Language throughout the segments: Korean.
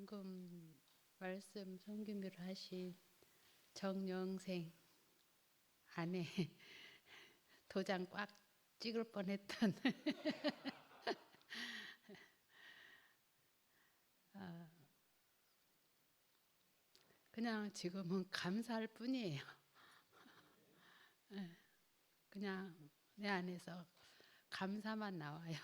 방금 말씀 성김이를 하신 정영생 아내 도장 꽉 찍을 뻔했던 그냥 지금은 감사할 뿐이에요. 그냥 내 안에서 감사만 나와요.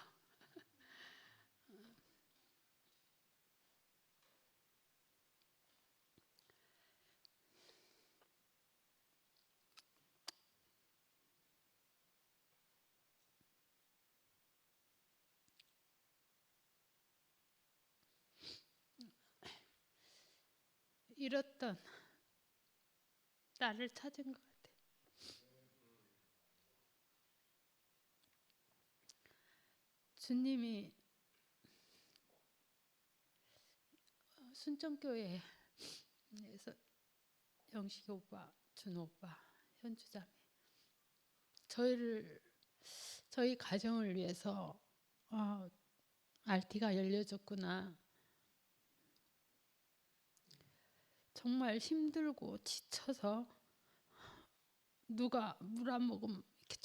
잃었던 나를 찾은 것 같아요. 주님이 순천교회에서 영식이 오빠, 준호 오빠, 현주자매 저희 가정을 위해서 RT가 열려졌구나. 정말 힘들고 지쳐서 누가 물 한 모금 이렇게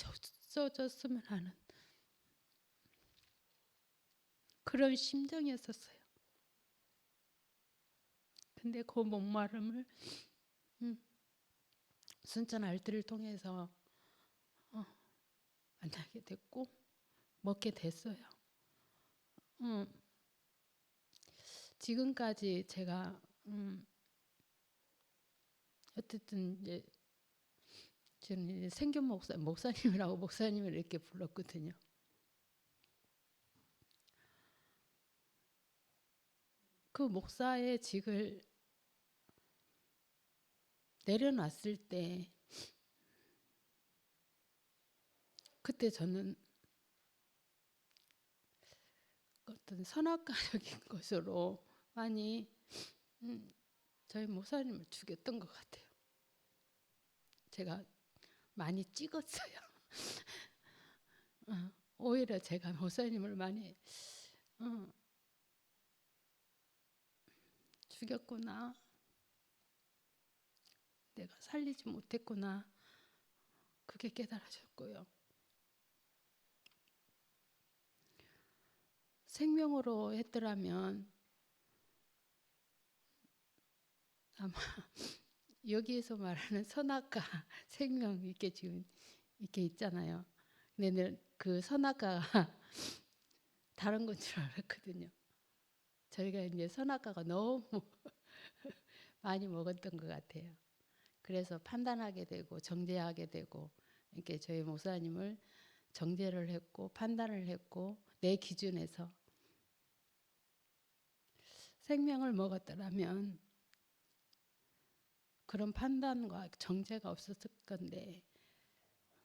젖었으면 하는 그런 심정이었었어요. 근데 그 목마름을 순천 RT를 통해서 만나게 됐고 먹게 됐어요. 지금까지 제가 어쨌든 이제 저는 이제 생견 목사님이라고 목사님을 이렇게 불렀거든요. 그 목사의 직을 내려놨을 때 그때 저는 어떤 선악과적인 것으로 많이 저희 목사님을 죽였던 것 같아요. 제가 많이 찍었어요. 오히려 제가 목사님을 많이 죽였구나. 내가 살리지 못했구나. 그게 깨달아졌고요. 생명으로 했더라면 아마 여기에서 말하는 선악과 생명 이렇게 지금 이렇게 있잖아요. 근데 그 선악과가 다른 건 줄 알았거든요. 저희가 이제 선악과가 너무 많이 먹었던 것 같아요. 그래서 판단하게 되고 정죄하게 되고 이렇게 저희 목사님을 정죄를 했고 판단을 했고 내 기준에서 생명을 먹었더라면 그런 판단과 정죄가 없었을 건데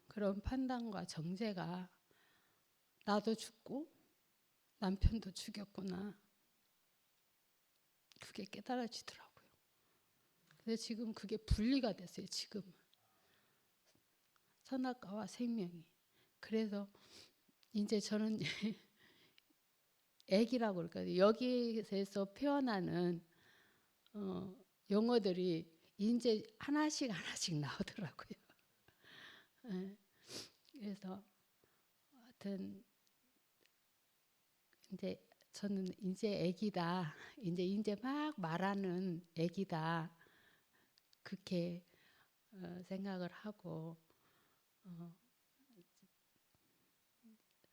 그런 판단과 정죄가 나도 죽고 남편도 죽였구나. 그게 깨달아지더라고요. 그래서 지금 그게 분리가 됐어요. 지금 선악과와 생명이. 그래서 이제 저는 애기라고 그럴까요? 여기에서 표현하는 용어들이 이제 하나씩 나오더라고요. 그래서 하여튼 이제 저는 이제 애기다. 이제 막 말하는 애기다. 그렇게 생각을 하고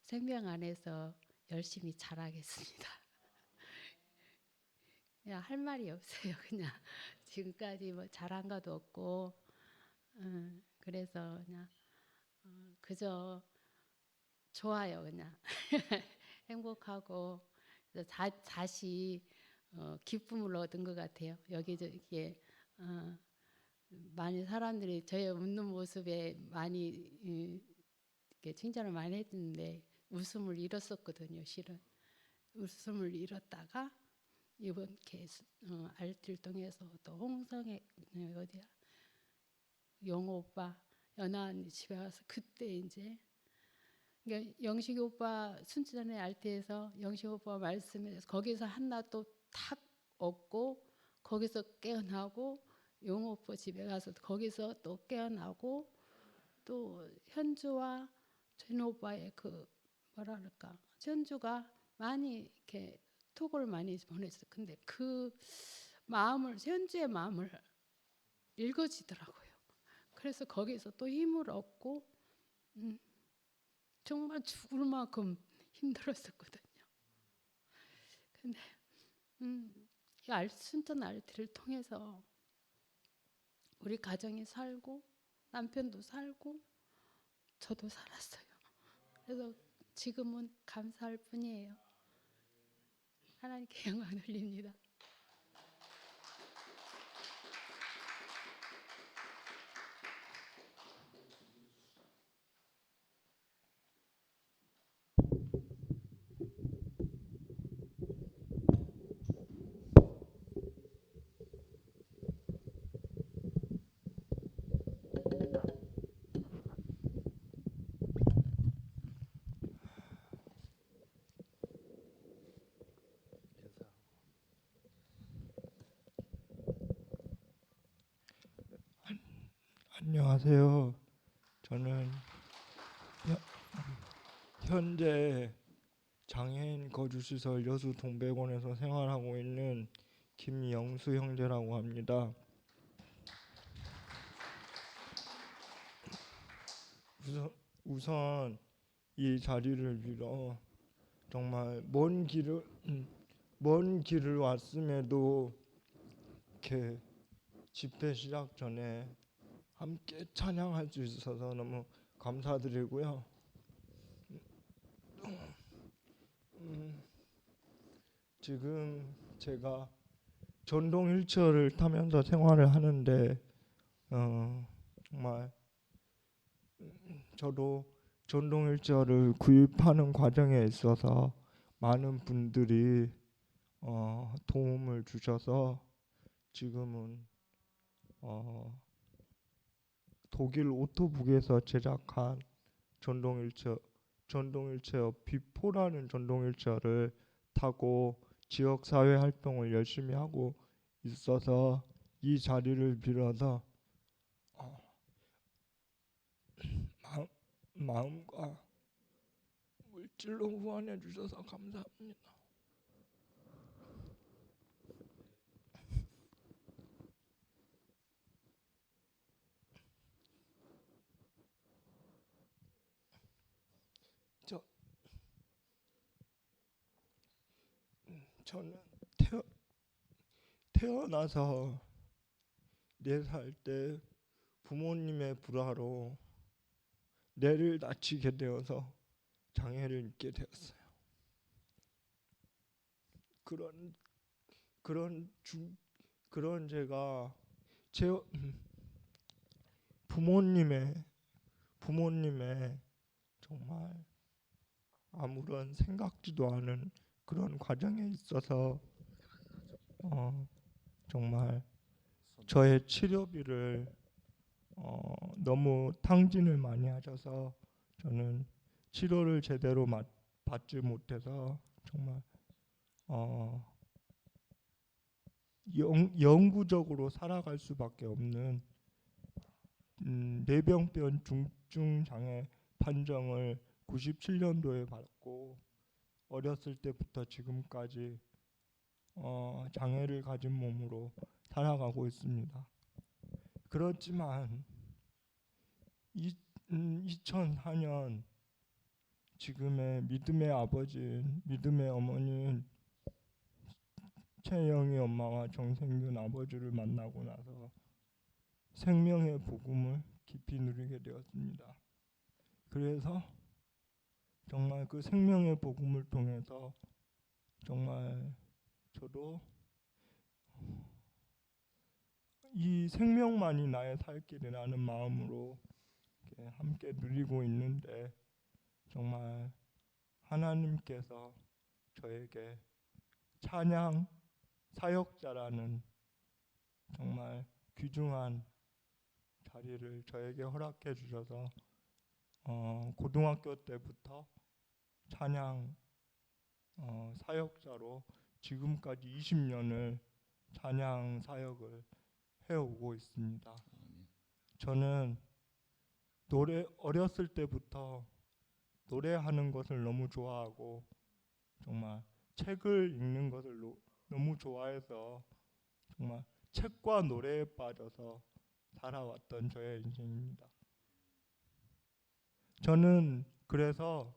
생명 안에서 열심히 자라겠습니다. 그냥 할 말이 없어요. 그냥 지금까지 뭐 잘한 것도 없고 그래서 그냥 그저 좋아요. 그냥 행복하고 다시 기쁨을 얻은 것 같아요. 여기저기에 많이 사람들이 저의 웃는 모습에 많이 이렇게 칭찬을 많이 했는데 웃음을 잃었었거든요. 실은 웃음을 잃었다가 이번 케이스 RT를 통해서 또 홍성의 어디야 영호 오빠 연아 언니 집에 와서 그때 이제 그러니까 영식이 오빠 순천의 RT에서 영식 오빠 말씀에서 거기서 하나 또 탁 얻고 거기서 깨어나고 용호포 집에 가서 거기서 또 깨어나고 또 현주와 제노바의 그 뭐라 그럴까 현주가 많이 이렇게 톡을 많이 보냈어요. 근데 그 마음을 현주의 마음을 읽어지더라고요. 그래서 거기서 또 힘을 얻고 정말 죽을 만큼 힘들었었거든요. 근데 이 순천 RT를 통해서 우리 가정이 살고 남편도 살고 저도 살았어요. 그래서 지금은 감사할 뿐이에요. 하나님께 영광 돌립니다. 안녕하세요. 저는 현재 장애인 거주시설 여수 동백원에서 생활하고 있는 김영수 형제라고 합니다. 우선 이 자리를 빌어 정말 먼 길을 왔음에도 이렇게 집회 시작 전에 함께 찬양할 수 있어서 너무 감사드리고요. 지금 제가 전동 휠체어를 타면서 생활을 하는데 정말 저도 전동 휠체어를 구입하는 과정에 있어서 많은 분들이 도움을 주셔서 지금은 독일 오토북에서 제작한 전동 휠체어 B4라는 전동 휠체어를 타고 지역 사회 활동을 열심히 하고 있어서 이 자리를 빌어서 마음과 물질로 후원해 주셔서 감사합니다. 저는 태어나서 4살 때 부모님의 불화로 뇌를 다치게 되어서 장애를 입게 되었어요. 그런 제가 제 부모님의 정말 아무런 생각지도 않은 그런 과정에 있어서 정말 저의 치료비를 너무 탕진을 많이 하셔서 저는 치료를 제대로 받지 못해서 정말 영구적으로 살아갈 수밖에 없는 뇌병변 중증 장애 판정을 97년도에 받고 어렸을 때부터 지금까지 장애를 가진 몸으로 살아가고 있습니다. 그렇지만 2004년 지금의 믿음의 아버지인 믿음의 어머니인 최영희 엄마와 정생균 아버지를 만나고 나서 생명의 복음을 깊이 누리게 되었습니다. 그래서 정말 그 생명의 복음을 통해서 정말 저도 이 생명만이 나의 살 길이라는 마음으로 함께 누리고 있는데 정말 하나님께서 저에게 찬양 사역자라는 정말 귀중한 자리를 저에게 허락해 주셔서 고등학교 때부터 찬양 사역자로 지금까지 20년을 찬양 사역을 해오고 있습니다. 저는 어렸을 때부터 노래하는 것을 너무 좋아하고 정말 책을 읽는 것을 너무 좋아해서 정말 책과 노래에 빠져서 살아왔던 저의 인생입니다. 저는 그래서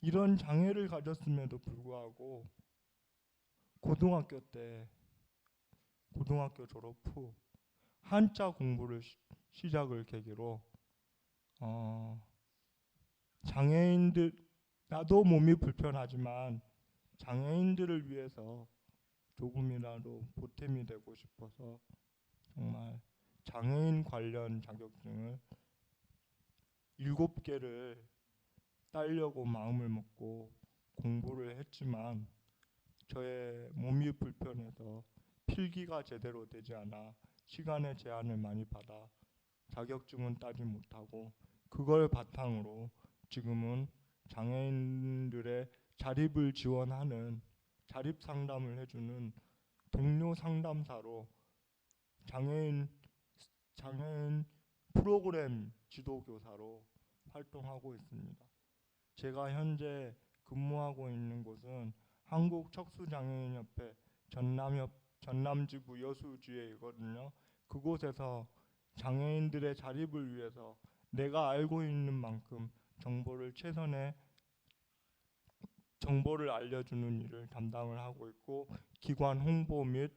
이런 장애를 가졌음에도 불구하고 고등학교 졸업 후 한자 공부를 시작을 계기로 장애인들, 나도 몸이 불편하지만 장애인들을 위해서 조금이라도 보탬이 되고 싶어서 정말 장애인 관련 자격증을 7개를 따려고 마음을 먹고 공부를 했지만 저의 몸이 불편해서 필기가 제대로 되지 않아 시간의 제한을 많이 받아 자격증은 따지 못하고, 그걸 바탕으로 지금은 장애인들의 자립을 지원하는 자립 상담을 해주는 동료 상담사로 장애인 프로그램 지도교사로 활동하고 있습니다. 제가 현재 근무하고 있는 곳은 한국척수장애인협회 전남지부 여수지회이거든요. 그곳에서 장애인들의 자립을 위해서 내가 알고 있는 만큼 최선의 정보를 알려주는 일을 담당을 하고 있고, 기관 홍보 및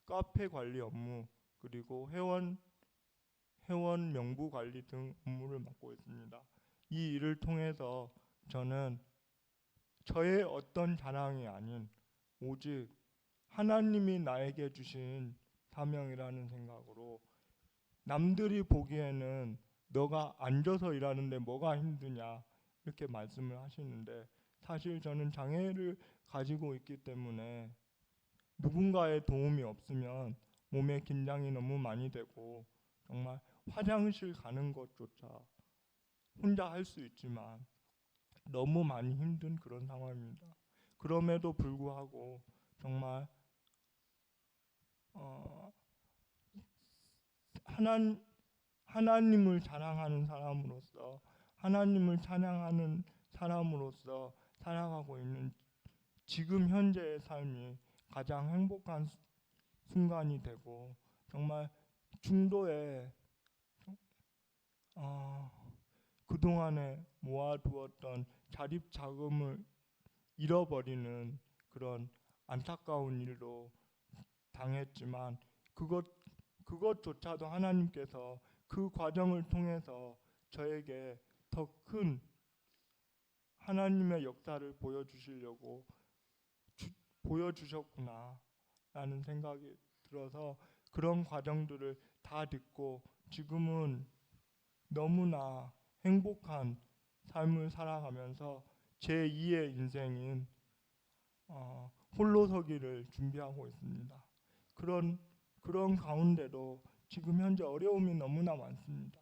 카페 관리 업무, 그리고 회원 명부 관리 등 업무를 맡고 있습니다. 이 일을 통해서 저는 저의 어떤 자랑이 아닌 오직 하나님이 나에게 주신 사명이라는 생각으로, 남들이 보기에는 너가 앉아서 일하는데 뭐가 힘드냐 이렇게 말씀을 하시는데, 사실 저는 장애를 가지고 있기 때문에 누군가의 도움이 없으면 몸에 긴장이 너무 많이 되고 정말 화장실 가는 것조차 혼자 할 수 있지만 너무 많이 힘든 그런 상황입니다. 그럼에도 불구하고 정말 하나님을 자랑하는 사람으로서, 하나님을 찬양하는 사람으로서 살아가고 있는 지금 현재의 삶이 가장 행복한 순간이 되고, 정말 중도에 그동안에 모아두었던 자립 자금을 잃어버리는 그런 안타까운 일도 당했지만, 그것조차도 하나님께서 그 과정을 통해서 저에게 더 큰 하나님의 역사를 보여주셨구나 라는 생각이 들어서, 그런 과정들을 다 듣고 지금은 너무나 행복한 삶을 살아가면서 제2의 인생인 홀로서기를 준비하고 있습니다. 그런 가운데도 지금 현재 어려움이 너무나 많습니다.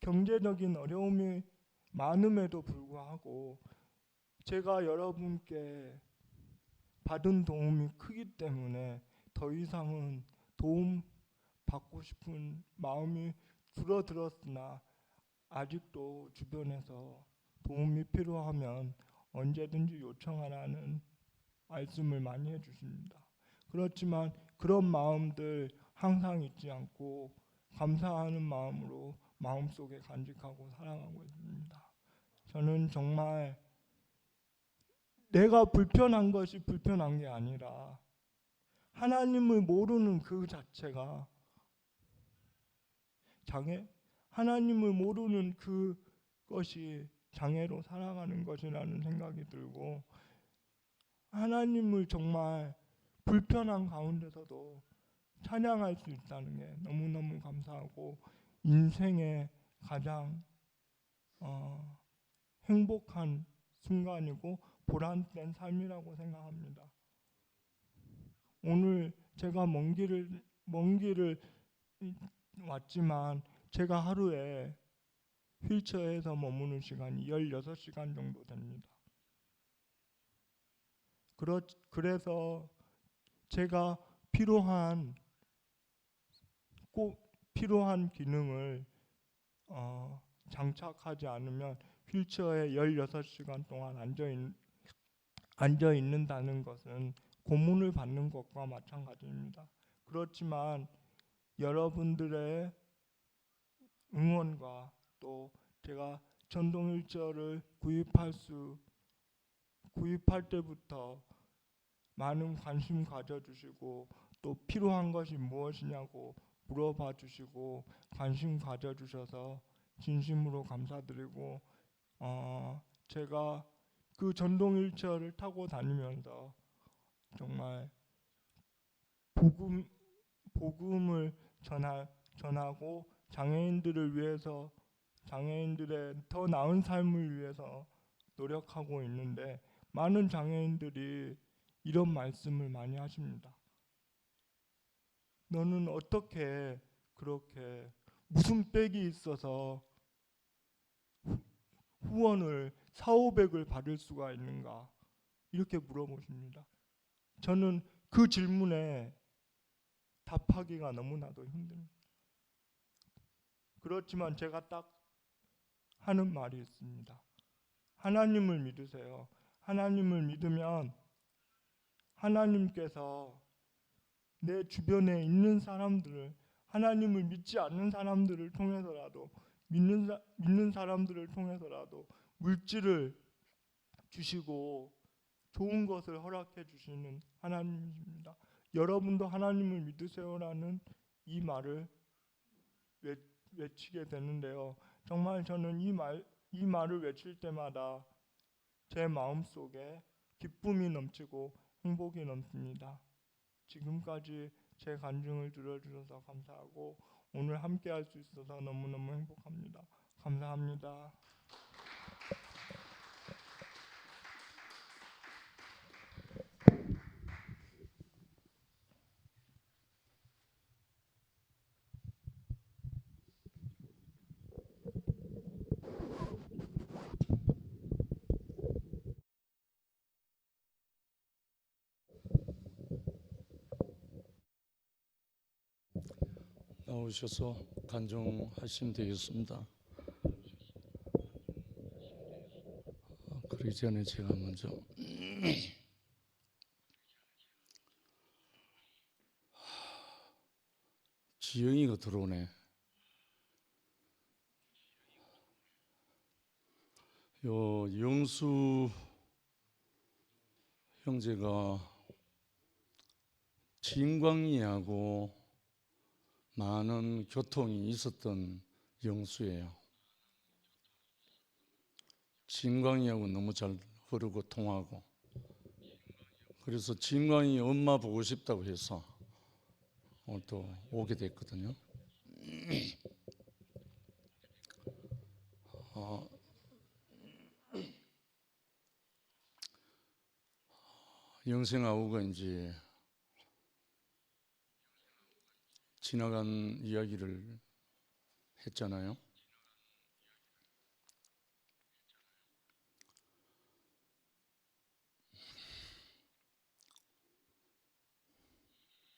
경제적인 어려움이 많음에도 불구하고 제가 여러분께 받은 도움이 크기 때문에 더 이상은 도움 받고 싶은 마음이 줄어들었으나, 아직도 주변에서 도움이 필요하면 언제든지 요청하라는 말씀을 많이 해주십니다. 그렇지만 그런 마음들 항상 잊지 않고 감사하는 마음으로 마음속에 간직하고 살아가고 있습니다. 저는 정말 내가 불편한 것이 불편한 게 아니라 하나님을 모르는 그 자체가 하나님을 모르는 그것이 장애로 살아가는 것이라는 생각이 들고, 하나님을 정말 불편한 가운데서도 찬양할 수 있다는 게 너무너무 감사하고 인생의 가장 행복한 순간이고 보람된 삶이라고 생각합니다. 오늘 제가 먼 길을 왔지만 제가 하루에 휠체어에서 머무는 시간이 16시간 정도 됩니다. 그래서 제가 꼭 필요한 기능을 장착하지 않으면 휠체어에 16시간 동안 앉아 있는다는 것은 고문을 받는 것과 마찬가지입니다. 그렇지만 여러분들의 응원과 또 제가 전동 휠체어를 구입할 때부터 많은 관심 가져주시고 또 필요한 것이 무엇이냐고 물어봐 주시고 관심 가져주셔서 진심으로 감사드리고 제가 그 전동 휠체어를 타고 다니면서 정말 복음을 전하고 장애인들을 위해서 장애인들의 더 나은 삶을 위해서 노력하고 있는데 많은 장애인들이 이런 말씀을 많이 하십니다. 너는 어떻게 그렇게 무슨 빽이 있어서 후원을 4,500을 받을 수가 있는가 이렇게 물어보십니다. 저는 그 질문에 답하기가 너무나도 힘듭니다. 그렇지만 제가 딱 하는 말이 있습니다. 하나님을 믿으세요. 하나님을 믿으면 하나님께서 내 주변에 있는 사람들을 하나님을 믿지 않는 사람들을 통해서라도 믿는 사람들을 통해서라도 물질을 주시고 좋은 것을 허락해 주시는 하나님이십니다. 여러분도 하나님을 믿으세요라는 이 말을 외치게 되는데요. 정말 저는 이 말을 외칠 때마다 제 마음속에 기쁨이 넘치고 행복이 넘칩니다. 지금까지 제 간증을 들어주셔서 감사하고 오늘 함께 할 수 있어서 너무너무 행복합니다. 감사합니다. 나오셔서 간증하시면 되겠습니다. 그러기 전에 제가 먼저 지영이가 들어오네. 영수 형제가 진광이하고 많은 교통이 있었던 영수예요. 진광이하고 너무 잘 흐르고 통하고, 그래서 진광이 엄마 보고 싶다고 해서 오늘 또 오게 됐거든요. 영생아우가 이제 지나간 이야기를 했잖아요.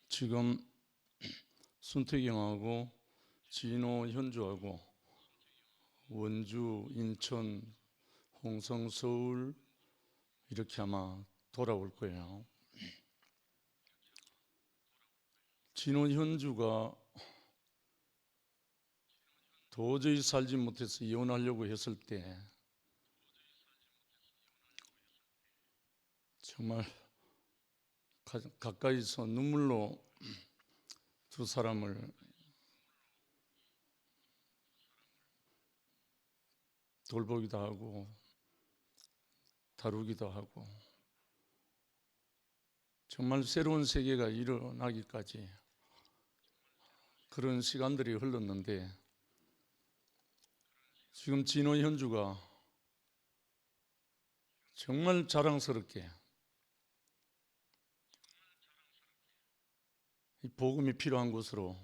지금 순택영하고 진호 현주하고 원주, 인천, 홍성, 서울 이렇게 아마 돌아올 거예요. 진호 현주가 도저히 살지 못해서 이혼하려고 했을 때 정말 가까이서 눈물로 두 사람을 돌보기도 하고 다루기도 하고 정말 새로운 세계가 일어나기까지 그런 시간들이 흘렀는데, 지금 진호 현주가 정말 자랑스럽게 이 복음이 필요한 곳으로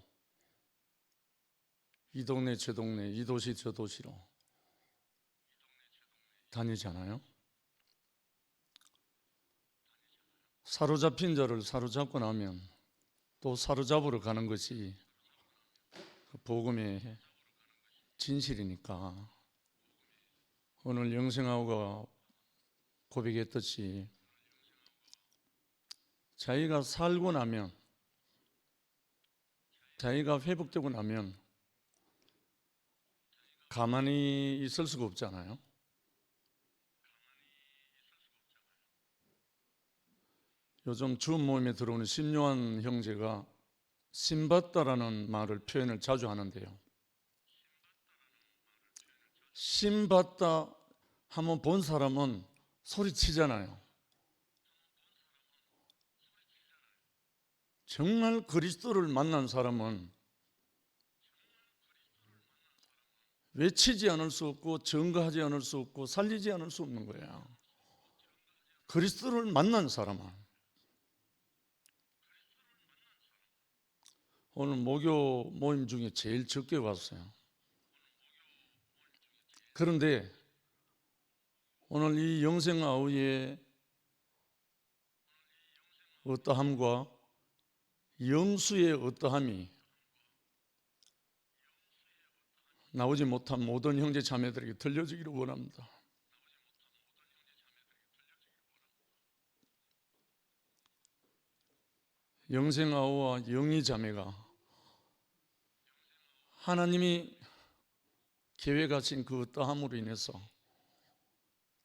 이 동네 저 동네, 이 도시 저 도시로 다니잖아요. 사로잡힌 자를 사로잡고 나면 또 사로잡으러 가는 것이 그 복음의 진실이니까 오늘 영생아우가 고백했듯이 자기가 살고 나면, 자기가 회복되고 나면 가만히 있을 수가 없잖아요. 요즘 주음 모임에 들어오는 신요한 형제가 신받다라는 말을 표현을 자주 하는데요. 신받다 한번 본 사람은 소리치잖아요. 정말 그리스도를 만난 사람은 외치지 않을 수 없고 증거하지 않을 수 없고 살리지 않을 수 없는 거예요. 그리스도를 만난 사람은. 오늘 목요 모임 중에 제일 적게 왔어요. 그런데 오늘 이 영생아우의 어떠함과 영수의 어떠함이 나오지 못한 모든 형제 자매들에게 들려주기를 원합니다. 영생아우와 영희 자매가 하나님이 계획하신 그 어떠함으로 인해서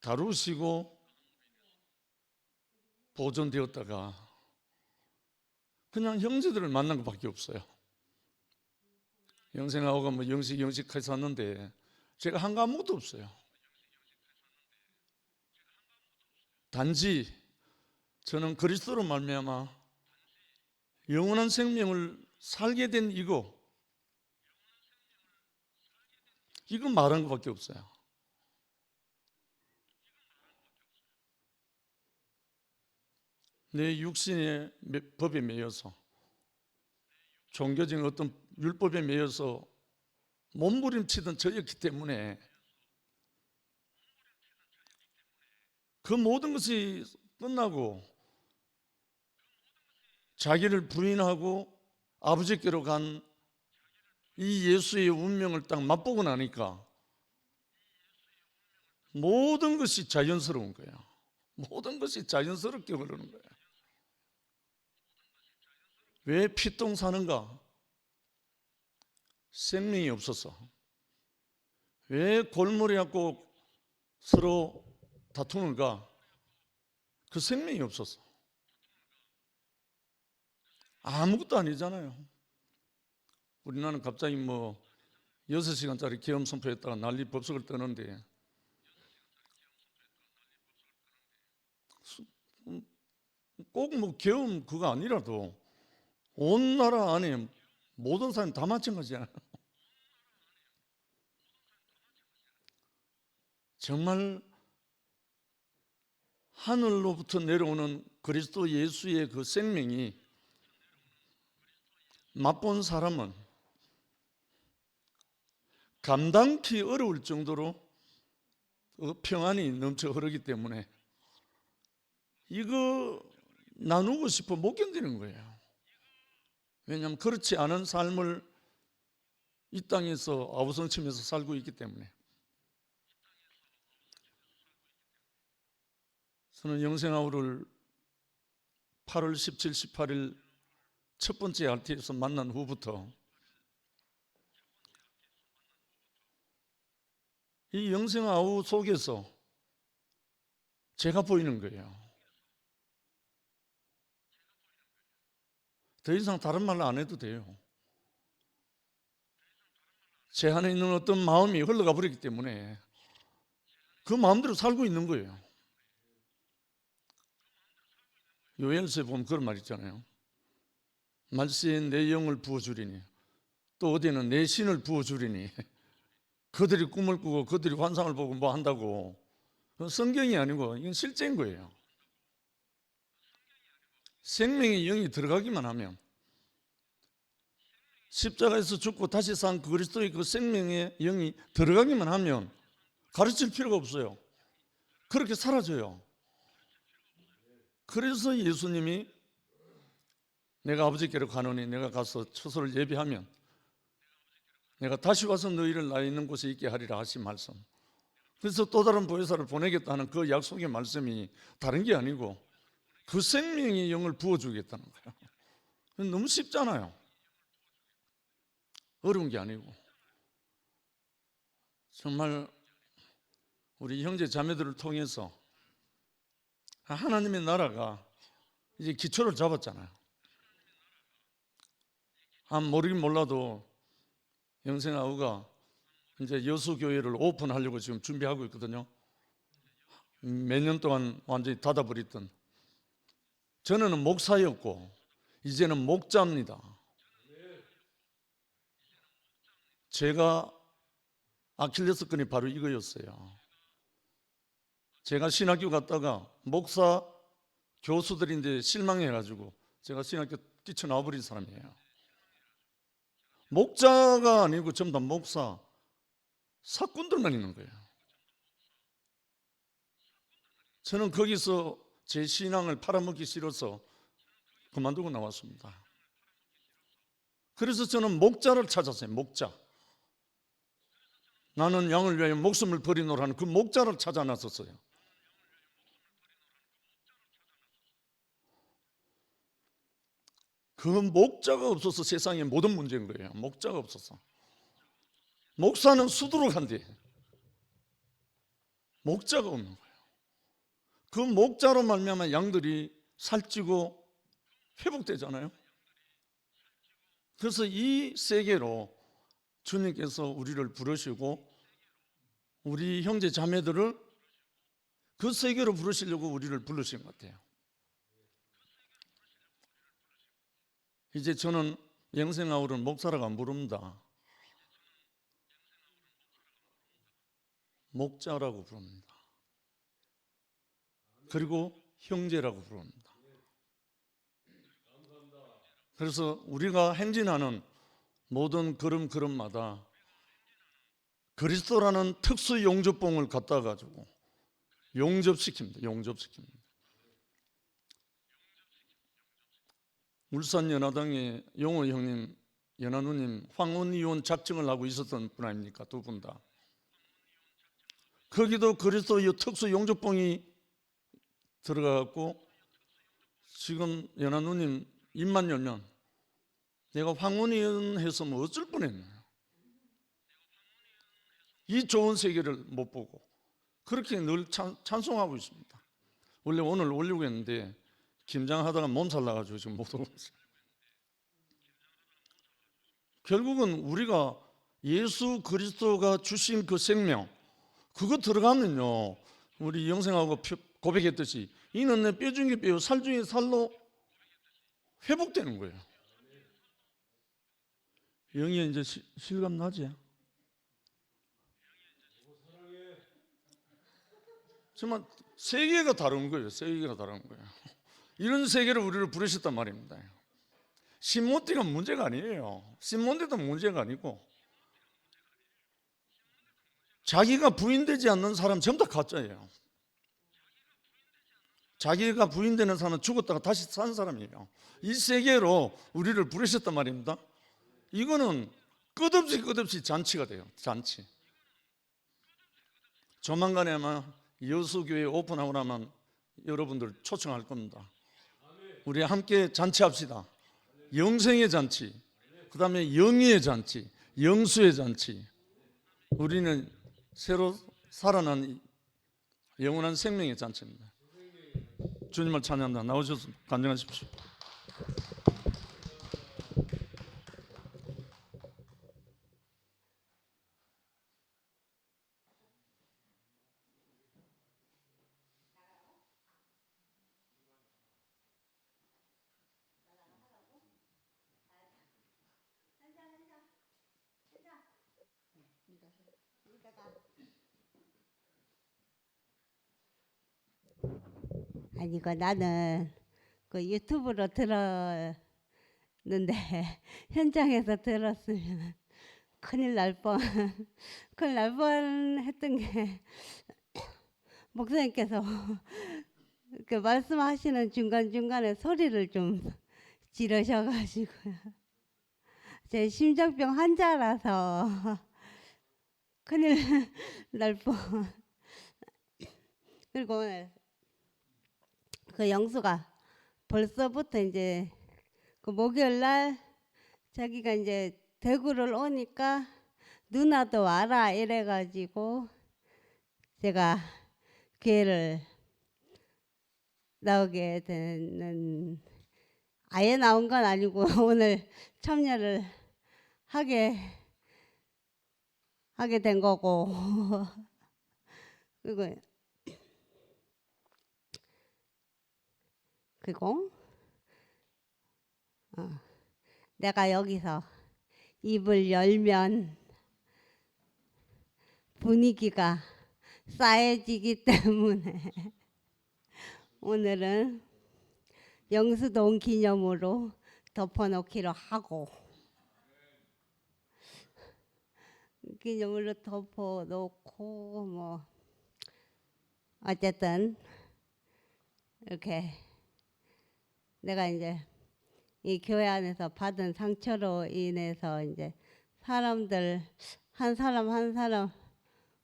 다루시고 보존되었다가 그냥 형제들을 만난 것밖에 없어요. 영생아우가 뭐 영식 했었는데 제가 한 거 아무것도 없어요. 단지 저는 그리스도로 말미암아 영원한 생명을 살게 된 이거 말한 것밖에 없어요. 내 육신의 법에 매여서 종교적인 어떤 율법에 매여서 몸부림치던 저였기 때문에 그 모든 것이 끝나고 자기를 부인하고 아버지께로 간 이 예수의 운명을 딱 맛보고 나니까 모든 것이 자연스러운 거예요. 모든 것이 자연스럽게 흐르는 거예요. 왜 피똥 사는가? 생명이 없어서. 왜 골머리 갖고 서로 다투는가? 그 생명이 없어서. 아무것도 아니잖아요. 우리나라는 갑자기 뭐 6시간짜리 계엄 선포했다가 난리 법석을 떠는데 꼭 뭐 계엄 그거 아니라도 온 나라 안에 모든 사람이 다 마찬가지잖아요. 정말 하늘로부터 내려오는 그리스도 예수의 그 생명이 맛본 사람은 감당기 어려울 정도로 평안이 넘쳐 흐르기 때문에 이거 나누고 싶어 못 견디는 거예요. 왜냐하면 그렇지 않은 삶을 이 땅에서 아우성치면서 살고 있기 때문에. 저는 영생아우를 8월 17, 18일 첫 번째 RT에서 만난 후부터 이 영생아우 속에서 제가 보이는 거예요. 더 이상 다른 말로 안 해도 돼요. 제 안에 있는 어떤 마음이 흘러가 버리기 때문에 그 마음대로 살고 있는 거예요. 요엘서에 보면 그런 말 있잖아요. 말세에 내 영을 부어주리니 또 어디에는 내 신을 부어주리니 그들이 꿈을 꾸고 그들이 환상을 보고 뭐 한다고. 그건 성경이 아니고 이건 실제인 거예요. 생명의 영이 들어가기만 하면 십자가에서 죽고 다시 산 그리스도의 그 생명의 영이 들어가기만 하면 가르칠 필요가 없어요. 그렇게 사라져요. 그래서 예수님이 내가 아버지께로 가노니 내가 가서 처소를 예비하면 내가 다시 와서 너희를 나 있는 곳에 있게 하리라 하신 말씀. 그래서 또 다른 보혜사를 보내겠다는 그 약속의 말씀이 다른 게 아니고 그 생명의 영을 부어주겠다는 거예요. 너무 쉽잖아요. 어려운 게 아니고. 정말 우리 형제 자매들을 통해서 하나님의 나라가 이제 기초를 잡았잖아요. 모르긴 몰라도 영생아우가 이제 여수교회를 오픈하려고 지금 준비하고 있거든요. 몇 년 동안 완전히 닫아버렸던. 전에는 목사였고 이제는 목자입니다. 제가 아킬레스건이 바로 이거였어요. 제가 신학교 갔다가 목사 교수들인데 실망해가지고 제가 신학교 뛰쳐나와 버린 사람이에요. 목자가 아니고 전부 다 목사, 사꾼들만 있는 거예요. 저는 거기서 제 신앙을 팔아먹기 싫어서 그만두고 나왔습니다. 그래서 저는 목자를 찾았어요. 목자. 나는 양을 위하여 목숨을 버리노라는 그 목자를 찾아 나섰어요. 그 목자가 없어서 세상에 모든 문제인 거예요. 목자가 없어서. 목사는 수두룩 한데 목자가 없는 거예요. 그 목자로 말미암아 양들이 살찌고 회복되잖아요. 그래서 이 세계로 주님께서 우리를 부르시고 우리 형제 자매들을 그 세계로 부르시려고 우리를 부르신 것 같아요. 이제 저는 영생아우를 목사라고 안 부릅니다. 목자라고 부릅니다. 그리고 형제라고 부릅니다. 그래서 우리가 행진하는 모든 걸음걸음마다 그리스도라는 특수 용접봉을 갖다 가지고 용접시킵니다. 용접시킵니다. 울산 연화당에 용호 형님, 연화 누님 황혼이혼 작정을 하고 있었던 분 아닙니까? 두 분 다. 거기도 그리스도의 특수 용접봉이 들어가고 지금 연화 누님 입만 열면 내가 황혼이혼 했으면 어쩔 뻔했나요? 이 좋은 세계를 못 보고 그렇게 늘 찬송하고 있습니다. 원래 오늘 올리고 했는데 김장하다가 몸살 나가지고 지금 못 오고 있어요. 결국은 우리가 예수 그리스도가 주신 그 생명 그거 들어가면요 우리 영생하고 고백했듯이 이는 내 뼈 중에 뼈 살 중에 살로 회복되는 거예요. 영이 이제 실감 나지? 정말 세계가 다른 거예요. 세계가 다른 거예요. 이런 세계를 우리를 부르셨단 말입니다. 신몬티가 문제가 아니에요. 신몬티도 문제가 아니고 자기가 부인되지 않는 사람 전부 다 가짜예요. 자기가 부인되는 사람은 죽었다가 다시 산 사람이에요. 이 세계로 우리를 부르셨단 말입니다. 이거는 끝없이 잔치가 돼요. 잔치. 조만간에 아마 여수교회 오픈하고 나면 여러분들 초청할 겁니다. 우리 함께 잔치합시다. 영생의 잔치, 그 다음에 영의의 잔치, 영수의 잔치. 우리는 새로 살아난 영원한 생명의 잔치입니다. 주님을 찬양합니다. 나오셔서 간증하십시오. 아니고 나는 그 유튜브로 들었는데 현장에서 들었으면 큰일 날 뻔했던 게 목사님께서 그 말씀하시는 중간중간에 소리를 좀 지르셔가지고요. 제 심장병 환자라서 큰일 날 뻔. 그리고 오늘 그 영수가 벌써부터 이제 그 목요일 날 자기가 이제 대구를 오니까 누나도 와라 이래가지고 제가 기회를 나오게 되는, 아예 나온 건 아니고 오늘 참여를 하게 된 거고 그리고 내가 여기서 입을 열면 분위기가 싸해지기 때문에 오늘은 영수동 기념으로 덮어놓기로 하고, 기념으로 덮어놓고 뭐 어쨌든 이렇게 내가 이제 이 교회 안에서 받은 상처로 인해서 이제 사람들 한 사람 한 사람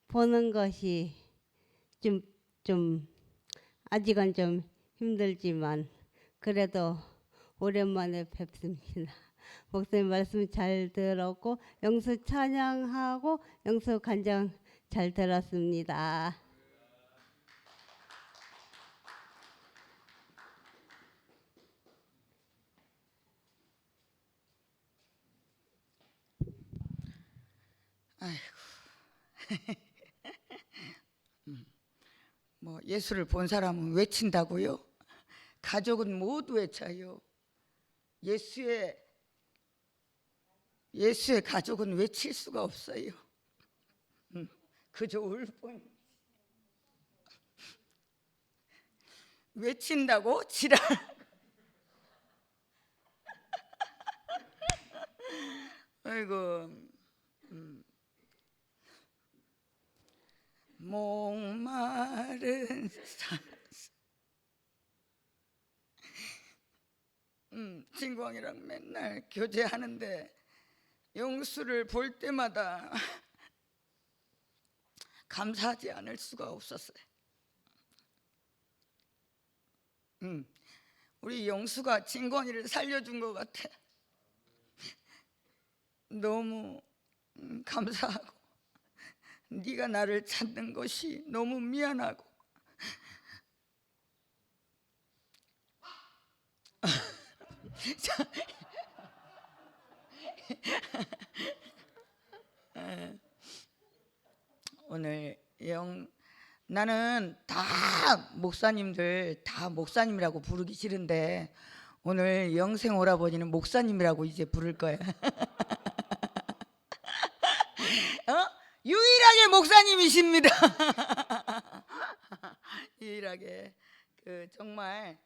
보는 것이 좀 아직은 좀 힘들지만 그래도 오랜만에 뵙습니다. 목사님 말씀 잘 들었고 영수 찬양하고 영수 간장 잘 들었습니다. 뭐 예수를 본 사람은 외친다고요? 가족은 모두 외쳐요. 예수의 가족은 외칠 수가 없어요. 그저 울 뿐. 외친다고 지랄. 아이고. 목마른 진광이랑 맨날 교제하는데 영수를 볼 때마다 감사하지 않을 수가 없었어요. 우리 영수가 진광이를 살려준 것 같아. 너무 감사하고 네가 나를 찾는 것이 너무 미안하고 오늘 나는 다 목사님들 다 목사님이라고 부르기 싫은데 오늘 영생 오라버니는 목사님이라고 이제 부를 거야. 유일하게 목사님이십니다. 유일하게 정말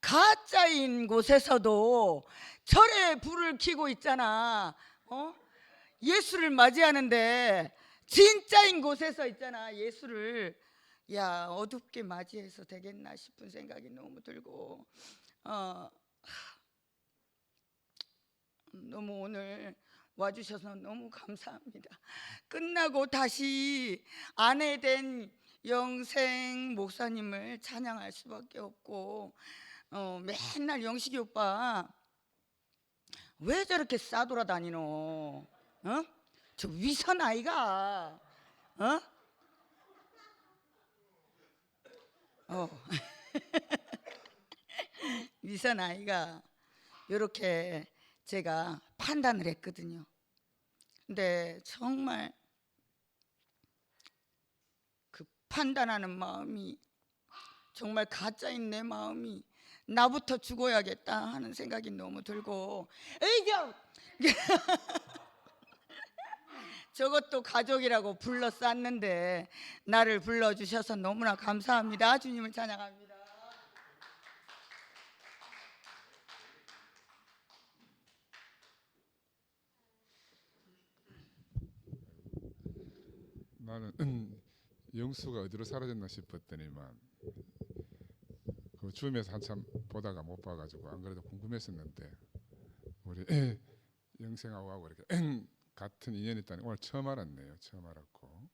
가짜인 곳에서도 철에 불을 켜고 있잖아. 예수를 맞이하는데 진짜인 곳에서 있잖아. 예수를 어둡게 맞이해서 되겠나 싶은 생각이 너무 들고 너무 오늘 와주셔서 너무 감사합니다. 끝나고 다시 아내 된 영생 목사님을 찬양할 수밖에 없고 맨날 영식이 오빠 왜 저렇게 싸돌아다니노? 저 위선 아이가 위선 아이가 이렇게 제가 판단을 했거든요. 근데 정말 그 판단하는 마음이 정말 가짜인 내 마음이 나부터 죽어야겠다 하는 생각이 너무 들고 저것도 가족이라고 불러쌌는데 나를 불러주셔서 너무나 감사합니다. 주님을 찬양합니다. 나는 영수가 어디로 사라졌나 싶었더니만 그 줌에서 한참 보다가 못 봐가지고 안 그래도 궁금했었는데 우리 영생하고 이렇게 같은 인연이 있다니 오늘 처음 알았네요. 처음 알았고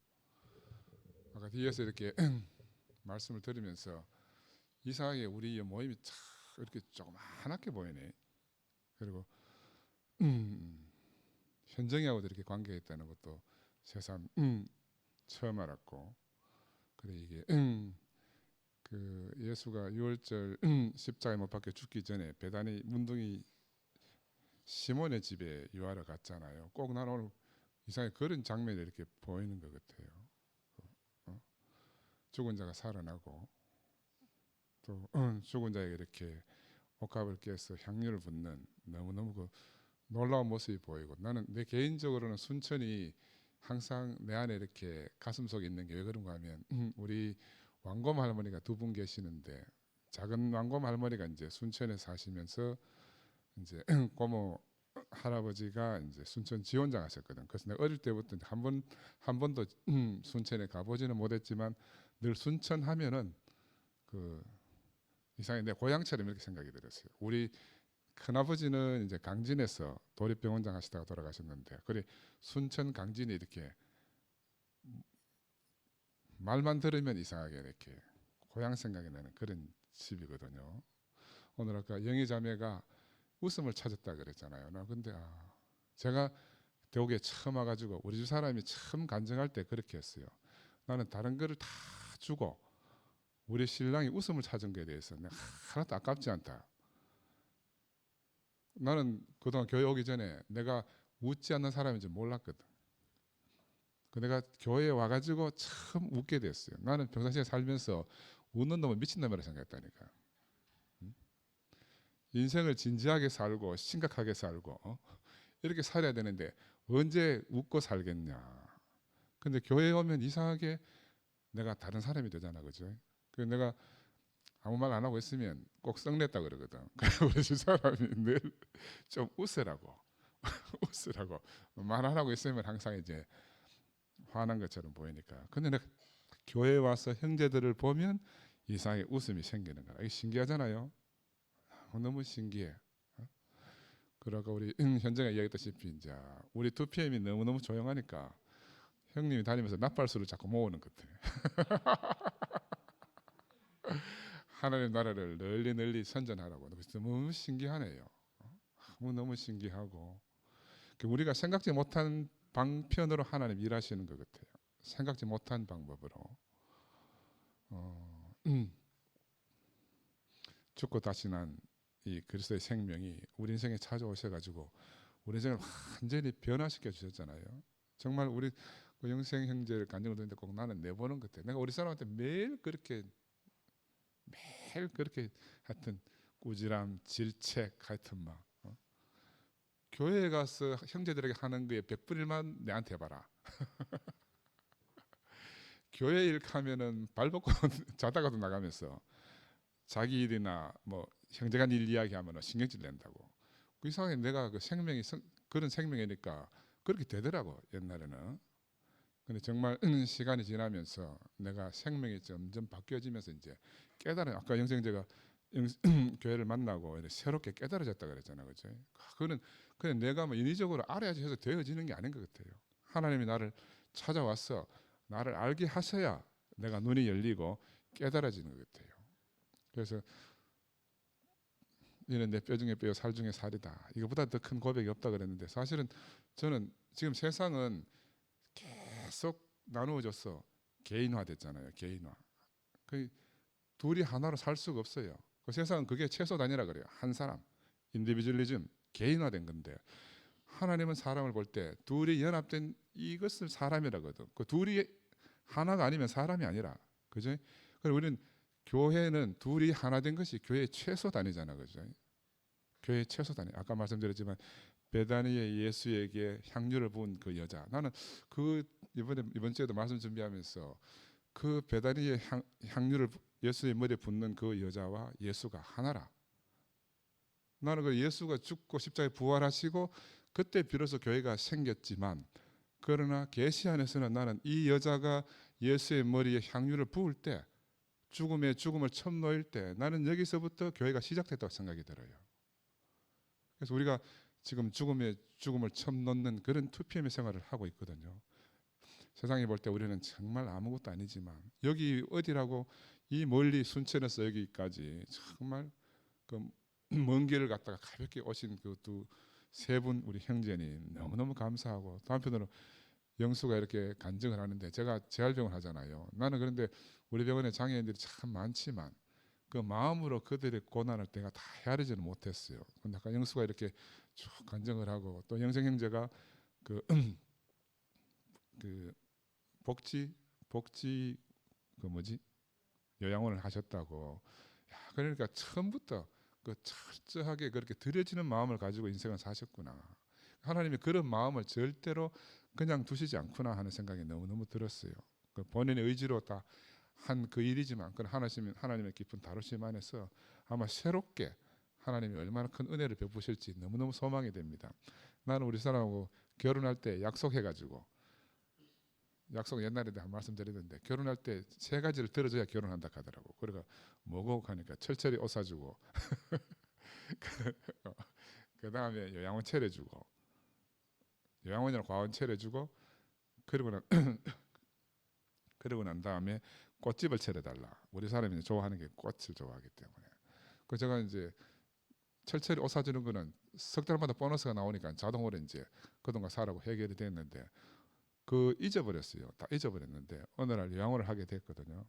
아까 뒤에서 이렇게 말씀을 들으면서 이상하게 우리 모임이 참 이렇게 조그맣게 보이네. 그리고 현정이하고도 이렇게 관계가 있다는 것도 새삼 처음 알았고 그래 이게 그 예수가 6월절 십자가에 못 박혀 죽기 전에 베다니 문둥이 시몬의 집에 유하러 갔잖아요. 꼭 나는 오늘 이상하게 그런 장면이 이렇게 보이는 것 같아요. 죽은 자가 살아나고 또 죽은 자에게 이렇게 옷값을 깨서 향유를 붓는 너무너무 그 놀라운 모습이 보이고 나는 내 개인적으로는 순천이 항상 내 안에 이렇게 가슴속에 있는 게 왜 그런가 하면 우리 왕곰 할머니가 두 분 계시는데 작은 왕곰 할머니가 이제 순천에 사시면서 이제 고모 할아버지가 이제 순천 지원장 하셨거든. 그래서 내가 어릴 때부터 한 번도 순천에 가보지는 못했지만 늘 순천 하면은 그 이상하게 내 고향처럼 이렇게 생각이 들었어요. 우리 큰아버지는 이제 강진에서 도립병원장 하시다가 돌아가셨는데 그래 순천 강진이 이렇게 말만 들으면 이상하게 이렇게 고향 생각이 나는 그런 집이거든요. 오늘 아까 영희 자매가 웃음을 찾았다 그랬잖아요. 나 근데 제가 대구에 처음 와가지고 우리 집 사람이 처음 간증할 때 그렇게 했어요. 나는 다른 거를 다 주고 우리 신랑이 웃음을 찾은 거에 대해서 내가 하나도 아깝지 않다. 나는 그동안 교회 오기 전에 내가 웃지 않는 사람인지 몰랐거든. 내가 교회에 와가지고 처음 웃게 됐어요. 나는 평상시에 살면서 웃는 놈은 미친놈이라 생각했다니까. 인생을 진지하게 살고 심각하게 살고 이렇게 살아야 되는데 언제 웃고 살겠냐. 근데 교회에 오면 이상하게 내가 다른 사람이 되잖아, 그죠? 그래서 내가 아무 말 안 하고 있으면 꼭 썩냈다 그러거든. 그래서 우리 집 사람이 늘 좀 웃으라고 웃으라고 말 안 하고 있으면 항상 이제 화난 것처럼 보이니까. 근데 내가 교회에 와서 형제들을 보면 이상하게 웃음이 생기는 거야. 이게 신기하잖아요. 너무 신기해. 그러고 우리 현정이 이야기했다시피 이제 우리 2PM이 너무너무 조용하니까 형님이 다니면서 납발수를 자꾸 모으는 것 같아. 하나님 나라를 널리 널리 선전하라고. 그래서 너무 신기하네요. 너무 신기하고 우리가 생각지 못한 방편으로 하나님 일하시는 것 같아요. 생각지 못한 방법으로 죽고 다시 난 이 그리스도의 생명이 우리 인생에 찾아오셔가지고 우리 인생을 완전히 변화시켜 주셨잖아요. 정말 우리 그 영생 형제를 간증을 듣는데 꼭 나는 내보는 것 같아. 내가 우리 사람한테 매일 그렇게 하여튼 꾸지람, 질책 하여튼 막 교회에 가서 형제들에게 하는 거에 100분의 1만 내한테 해봐라. 교회 일 하면은 발 벗고 자다가도 나가면서 자기 일이나 뭐 형제간 일 이야기하면 신경질 낸다고. 그 이상하게 내가 그 생명이 그런 생명이니까 그렇게 되더라고 옛날에는. 근데 정말 시간이 지나면서 내가 생명이 점점 바뀌어지면서 이제 깨달아. 아까 영생제가 교회를 만나고 새롭게 깨달아졌다 그랬잖아, 그죠? 그거는 그냥 내가 뭐 인위적으로 알아야지 해서 되어지는 게 아닌 것 같아요. 하나님이 나를 찾아와서 나를 알게 하셔야 내가 눈이 열리고 깨달아지는 것 같아요. 그래서 이는 내 뼈 중에 뼈, 살 중에 살이다. 이거보다 더 큰 고백이 없다 그랬는데 사실은 저는 지금 세상은 계속 나누어져서 개인화됐잖아요. 개인화. 그 둘이 하나로 살 수가 없어요. 그 세상은 그게 최소 단위라 그래요. 한 사람, 인디비주얼리즘, 개인화된 건데 하나님은 사람을 볼 때 둘이 연합된 이것을 사람이라거든. 그 둘이 하나가 아니면 사람이 아니라, 그죠? 그리고 우리는 교회는 둘이 하나 된 것이 교회의 최소 단위잖아, 그죠? 교회의 최소 단위. 아까 말씀드렸지만 베다니의 예수에게 향유를 부은 그 여자. 나는 그 이번 주에도 말씀 준비하면서 그 베다니의 향유를 예수의 머리에 붓는 그 여자와 예수가 하나라. 나는 그 예수가 죽고 십자가에 부활하시고 그때 비로소 교회가 생겼지만 그러나 계시 안에서는 나는 이 여자가 예수의 머리에 향유를 부을 때, 죽음의 죽음을 처음 놓일 때, 나는 여기서부터 교회가 시작됐다고 생각이 들어요. 그래서 우리가 지금 죽음의 죽음을 처음 놓는 그런 2PM의 생활을 하고 있거든요. 세상에 볼 때 우리는 정말 아무것도 아니지만, 여기 어디라고 이 멀리 순천에서 여기까지 정말 그 먼 길을 갔다가 가볍게 오신 그 세 분 우리 형제님 너무너무 감사하고, 또 한편으로 영수가 이렇게 간증을 하는데, 제가 재활병을 하잖아요. 나는 그런데 우리 병원에 장애인들이 참 많지만 그 마음으로 그들의 고난을 내가 다 헤아리지는 못했어요. 근데 아까 영수가 이렇게 쭉 간증을 하고, 또 영생 형제가 그 복지 그 뭐지 요양원을 하셨다고. 야, 그러니까 처음부터 그 철저하게 그렇게 드려지는 마음을 가지고 인생을 사셨구나. 하나님이 그런 마음을 절대로 그냥 두시지 않구나 하는 생각이 너무너무 들었어요. 그 본인의 의지로 다 한 그 일이지만, 그 하나님의 깊은 다루심 안에서 아마 새롭게 하나님이 얼마나 큰 은혜를 베푸실지 너무너무 소망이 됩니다. 나는 우리 사람하고 결혼할 때 약속해가지고, 약속 옛날에 한 말씀 드리던데, 결혼할 때 3가지를 들어줘야 결혼한다 하더라고. 그러니까 뭐고 하니까 철저히 옷 사주고 그 다음에 요양원 차려주고, 요양원이나 과원 차려주고, 그러고 난 다음에 꽃집을 차려달라. 우리 사람이 좋아하는 게 꽃을 좋아하기 때문에. 그 제가 이제 철저히 옷 사주는 거는 석 달마다 보너스가 나오니까 자동으로 이제 그동안 사라고 해결이 됐는데, 그 잊어버렸어요. 다 잊어버렸는데 어느 날 요양원을 하게 됐거든요.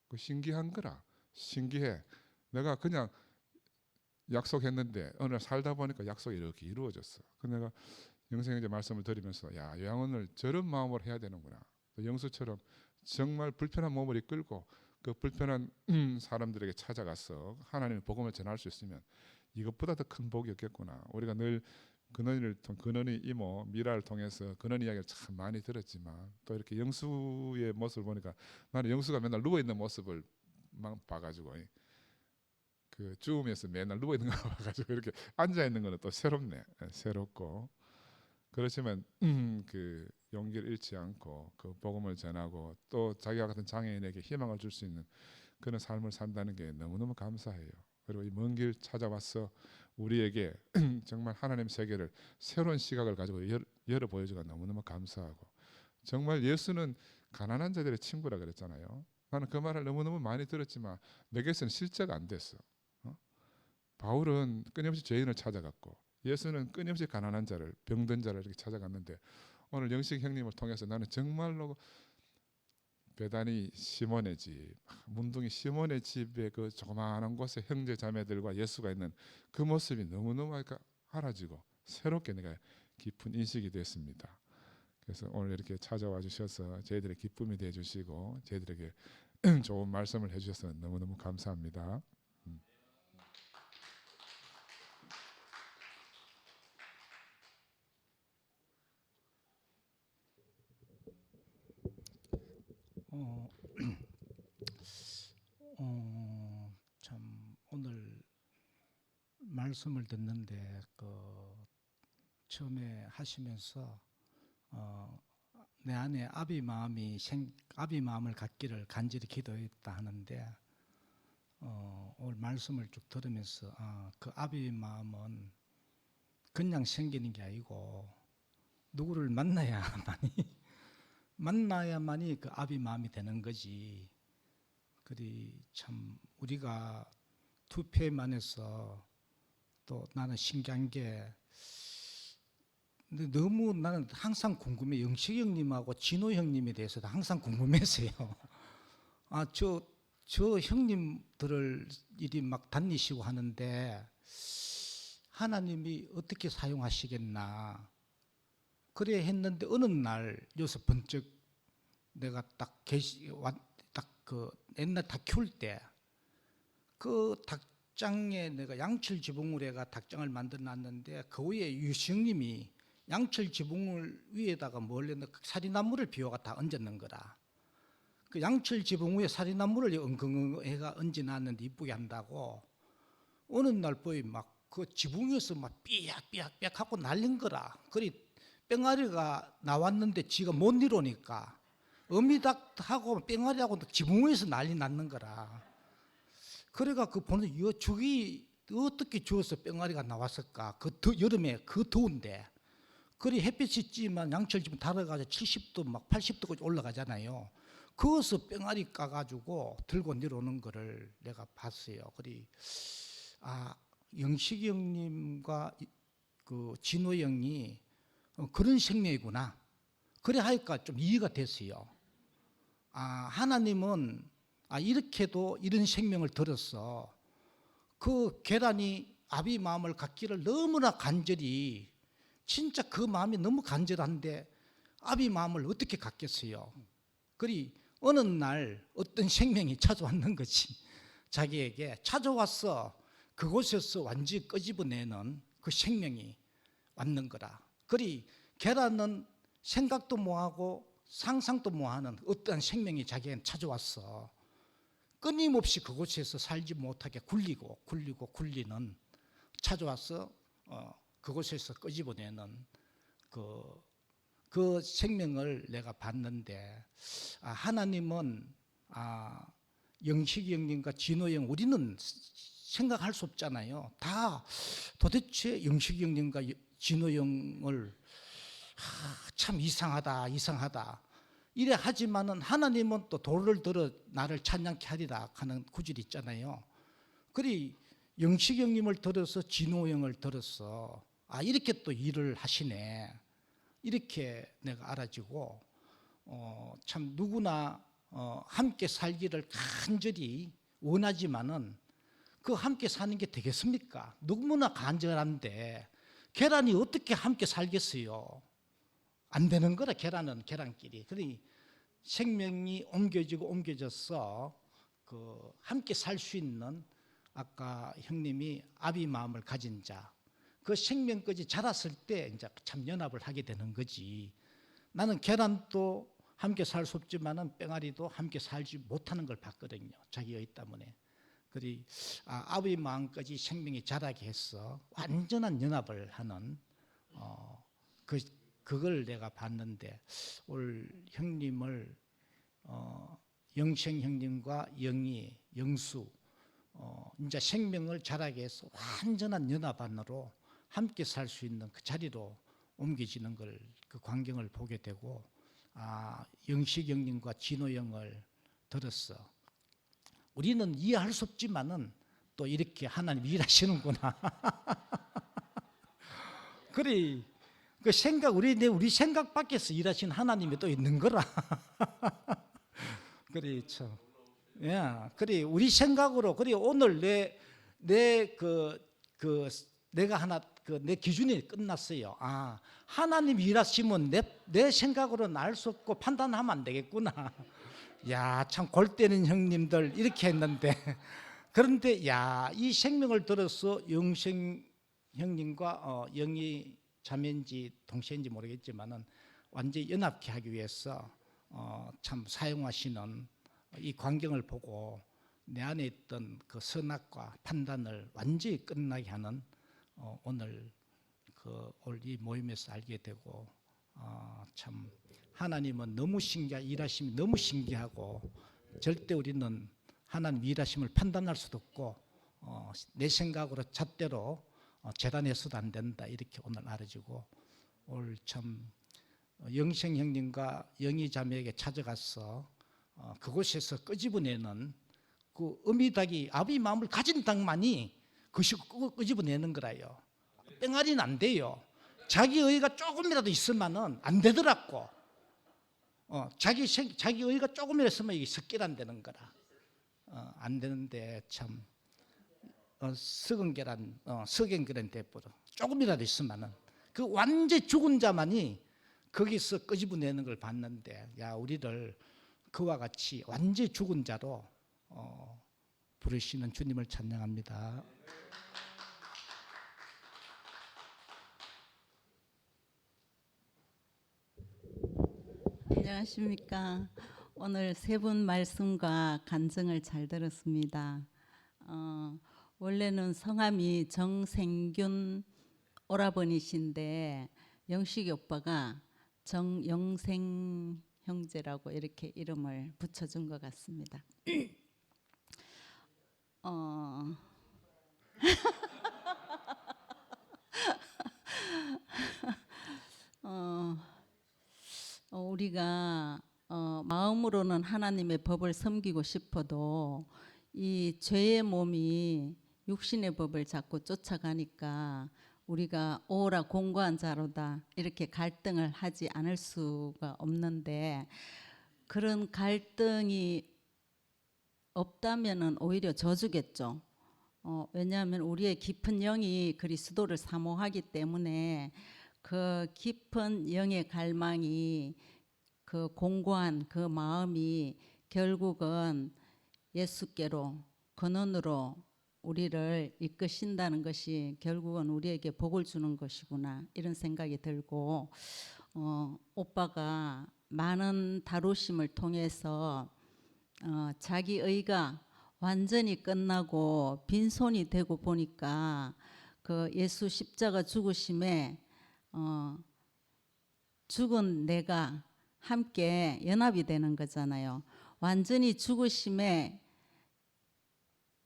그 신기한 거라. 신기해. 내가 그냥 약속했는데 어느 날 살다 보니까 약속이 이렇게 이루어졌어. 그래서 내가 영생형제 말씀을 드리면서, 야, 요양원을 저런 마음으로 해야 되는구나. 또 영수처럼 정말 불편한 몸을 이끌고 그 불편한 사람들에게 찾아가서 하나님의 복음을 전할 수 있으면 이것보다 더 큰 복이 없겠구나. 우리가 늘 근원이 이모 미라를 통해서 근원 이야기를 참 많이 들었지만, 또 이렇게 영수의 모습을 보니까, 나는 영수가 맨날 누워 있는 모습을 막 봐가지고, 그 줌에서 맨날 누워 있는 거 봐가지고 이렇게 앉아 있는 거는 또 새롭네. 새롭고. 그렇지만 그 용기를 잃지 않고 그 복음을 전하고, 또 자기와 같은 장애인에게 희망을 줄 수 있는 그런 삶을 산다는 게 너무너무 감사해요. 그리고 이 먼 길 찾아와서 우리에게 정말 하나님 세계를 새로운 시각을 가지고 열어 보여주가 너무너무 감사하고, 정말 예수는 가난한 자들의 친구라 그랬잖아요. 나는 그 말을 너무너무 많이 들었지만 내게서는 실제가 안 됐어. 바울은 끊임없이 죄인을 찾아갔고, 예수는 끊임없이 가난한 자를, 병든 자를 이렇게 찾아갔는데, 오늘 영식 형님을 통해서 나는 정말로 베다니 시몬의 집, 문둥이 시몬의 집의 그 조그마한 곳에 형제 자매들과 예수가 있는 그 모습이 너무너무 알아지고 새롭게 내가 깊은 인식이 됐습니다. 그래서 오늘 이렇게 찾아와 주셔서 저희들의 기쁨이 되어 주시고 저희들에게 좋은 말씀을 해주셔서 너무너무 감사합니다. 참 오늘 말씀을 듣는데 처음에 하시면서 내 안에 아비 마음을 갖기를 간절히 기도했다 하는데, 오늘 말씀을 쭉 들으면서 그 아비 마음은 그냥 생기는 게 아니고 누구를 만나야만이 그 아비 마음이 되는 거지. 그리 참 우리가 2PM 안에서 또 나는 신기한 게, 너무 나는 항상 궁금해. 영식 형님하고 진호 형님에 대해서도 항상 궁금했어요. 저 형님들을 이리 막 다니시고 하는데 하나님이 어떻게 사용하시겠나. 그래 했는데 어느 날 여기서 번쩍 내가 딱 옛날 닭 키울 때 그 닭장에 내가 양철 지붕을 해가 닭장을 만들어 놨는데, 그 위에 유시형님이 양철 지붕을 위에다가 뭘 했나, 사리나무를 비워가 다 얹었는 거라. 그 양철 지붕 위에 사리나무를 엉엉해가 얹어놨는데 이쁘게 한다고 어느 날 보이 막 그 지붕에서 막 삐약삐약 하고 날린 거라. 그리 뺑아리가 나왔는데 지가 못 이루니까 어미닭하고 뺑아리하고 지붕에서 난리 났는 거라. 그래가 그 보는 이 죽이 어떻게 죽어서 뺑아리가 나왔을까? 여름에 그 더운데. 그리 햇빛이 찌면 양철 지붕 달아가지고 70도 막 80도까지 올라가잖아요. 그것을 뺑아리 까가지고 들고 내려오는 거를 내가 봤어요. 그리 영식이 형님과 그 진호 형이 그런 생명이구나. 그래 하니까 좀 이해가 됐어요. 하나님은 이렇게도 이런 생명을 들었어. 그 계란이 아비 마음을 갖기를 너무나 간절히, 진짜 그 마음이 너무 간절한데 아비 마음을 어떻게 갖겠어요. 그리 어느 날 어떤 생명이 찾아왔는 거지. 자기에게 찾아왔어. 그곳에서 완전히 끄집어내는 그 생명이 왔는 거라. 그리 계란은 생각도 뭐하고 상상도 뭐하는 어떠한 생명이 자기에게 찾아왔어. 끊임없이 그곳에서 살지 못하게 굴리는 찾아와서 그곳에서 끄집어내는 그 생명을 내가 봤는데, 하나님은 영식이 형님과 진호 형, 우리는 생각할 수 없잖아요. 다 도대체 영식이 형님과 진호 형을 참 이상하다 이래 하지만은 하나님은 또 돌을 들어 나를 찬양케 하리라 하는 구절이 있잖아요. 그리 영식이 형님을 들어서 진호 형을 들어서 이렇게 또 일을 하시네, 이렇게 내가 알아지고, 참 누구나 함께 살기를 간절히 원하지만은 그 함께 사는 게 되겠습니까? 너무나 간절한데 계란이 어떻게 함께 살겠어요? 안 되는 거라. 계란은 계란끼리. 그러니 생명이 옮겨져서 그 함께 살 수 있는, 아까 형님이 아비 마음을 가진 자, 그 생명까지 자랐을 때 이제 참 연합을 하게 되는 거지. 나는 계란도 함께 살 수 없지만은 뺑아리도 함께 살지 못하는 걸 봤거든요. 자기의 때문에. 그리 아비 마음까지 생명이 자라게 해서 완전한 연합을 하는 그걸 내가 봤는데, 올 형님을 영생 형님과 영수 이제 생명을 자라게 해서 완전한 연합 안으로 함께 살 수 있는 그 자리로 옮겨지는 걸, 그 광경을 보게 되고, 영식 형님과 진호 형을 들었어. 우리는 이해할 수 없지만은 또 이렇게 하나님 일하시는구나. 그래, 그 생각, 우리 생각 밖에서 일하시는 하나님이 또 있는 거라. 그래, 참. 야, 그래, 우리 생각으로, 그래, 오늘 내가 하나, 내 기준이 끝났어요. 하나님 일하시면 내 생각으로는 알 수 없고 판단하면 안 되겠구나. 야, 참 골 때는 형님들 이렇게 했는데, 그런데 이 생명을 들어서 영생 형님과 영희 자매인지 동생인지 모르겠지만은 완전히 연합케 하기 위해서 참 사용하시는 이 광경을 보고 내 안에 있던 그 선악과 판단을 완전히 끝나게 하는 오늘 올 이 모임에서 알게 되고, 참 하나님은 너무 일하심이 너무 신기하고, 절대 우리는 하나님 일하심을 판단할 수도 없고 내 생각으로 잣대로 재단해서도 안 된다, 이렇게 오늘 알아지고, 오늘 참 영생 형님과 영희 자매에게 찾아가서 그곳에서 끄집어내는 그 어미닭이 아비 마음을 가진 닭만이 그것이 끄집어내는 거라요. 뺑아리는 안 돼요. 자기 의가 조금이라도 있으면은 안 되더라고. 자기 의가 조금이라도 있으면 이게 습결안 되는 거라. 안 되는데 참 석은 계란 돼버려. 조금이라도 있으면은 그 완전 죽은 자만이 거기서 끄집어내는 걸 봤는데, 우리를 그와 같이 완전 죽은 자로 부르시는 주님을 찬양합니다. 안녕하십니까. 오늘 세 분 말씀과 간증을 잘 들었습니다. 원래는 성함이 정생균 오라버니신데 영식이 오빠가 정영생 형제라고 이렇게 이름을 붙여준 것 같습니다. 우리가 마음으로는 하나님의 법을 섬기고 싶어도 이 죄의 몸이 육신의 법을 자꾸 쫓아가니까 우리가 오라 공고한 자로다 이렇게 갈등을 하지 않을 수가 없는데, 그런 갈등이 없다면은 오히려 저주겠죠. 왜냐하면 우리의 깊은 영이 그리스도를 사모하기 때문에 그 깊은 영의 갈망이, 그 공고한 그 마음이 결국은 예수께로, 근원으로 우리를 이끄신다는 것이 결국은 우리에게 복을 주는 것이구나 이런 생각이 들고, 오빠가 많은 다루심을 통해서 자기 의가 완전히 끝나고 빈손이 되고 보니까 그 예수 십자가 죽으심에 죽은 내가 함께 연합이 되는 거잖아요. 완전히 죽으심에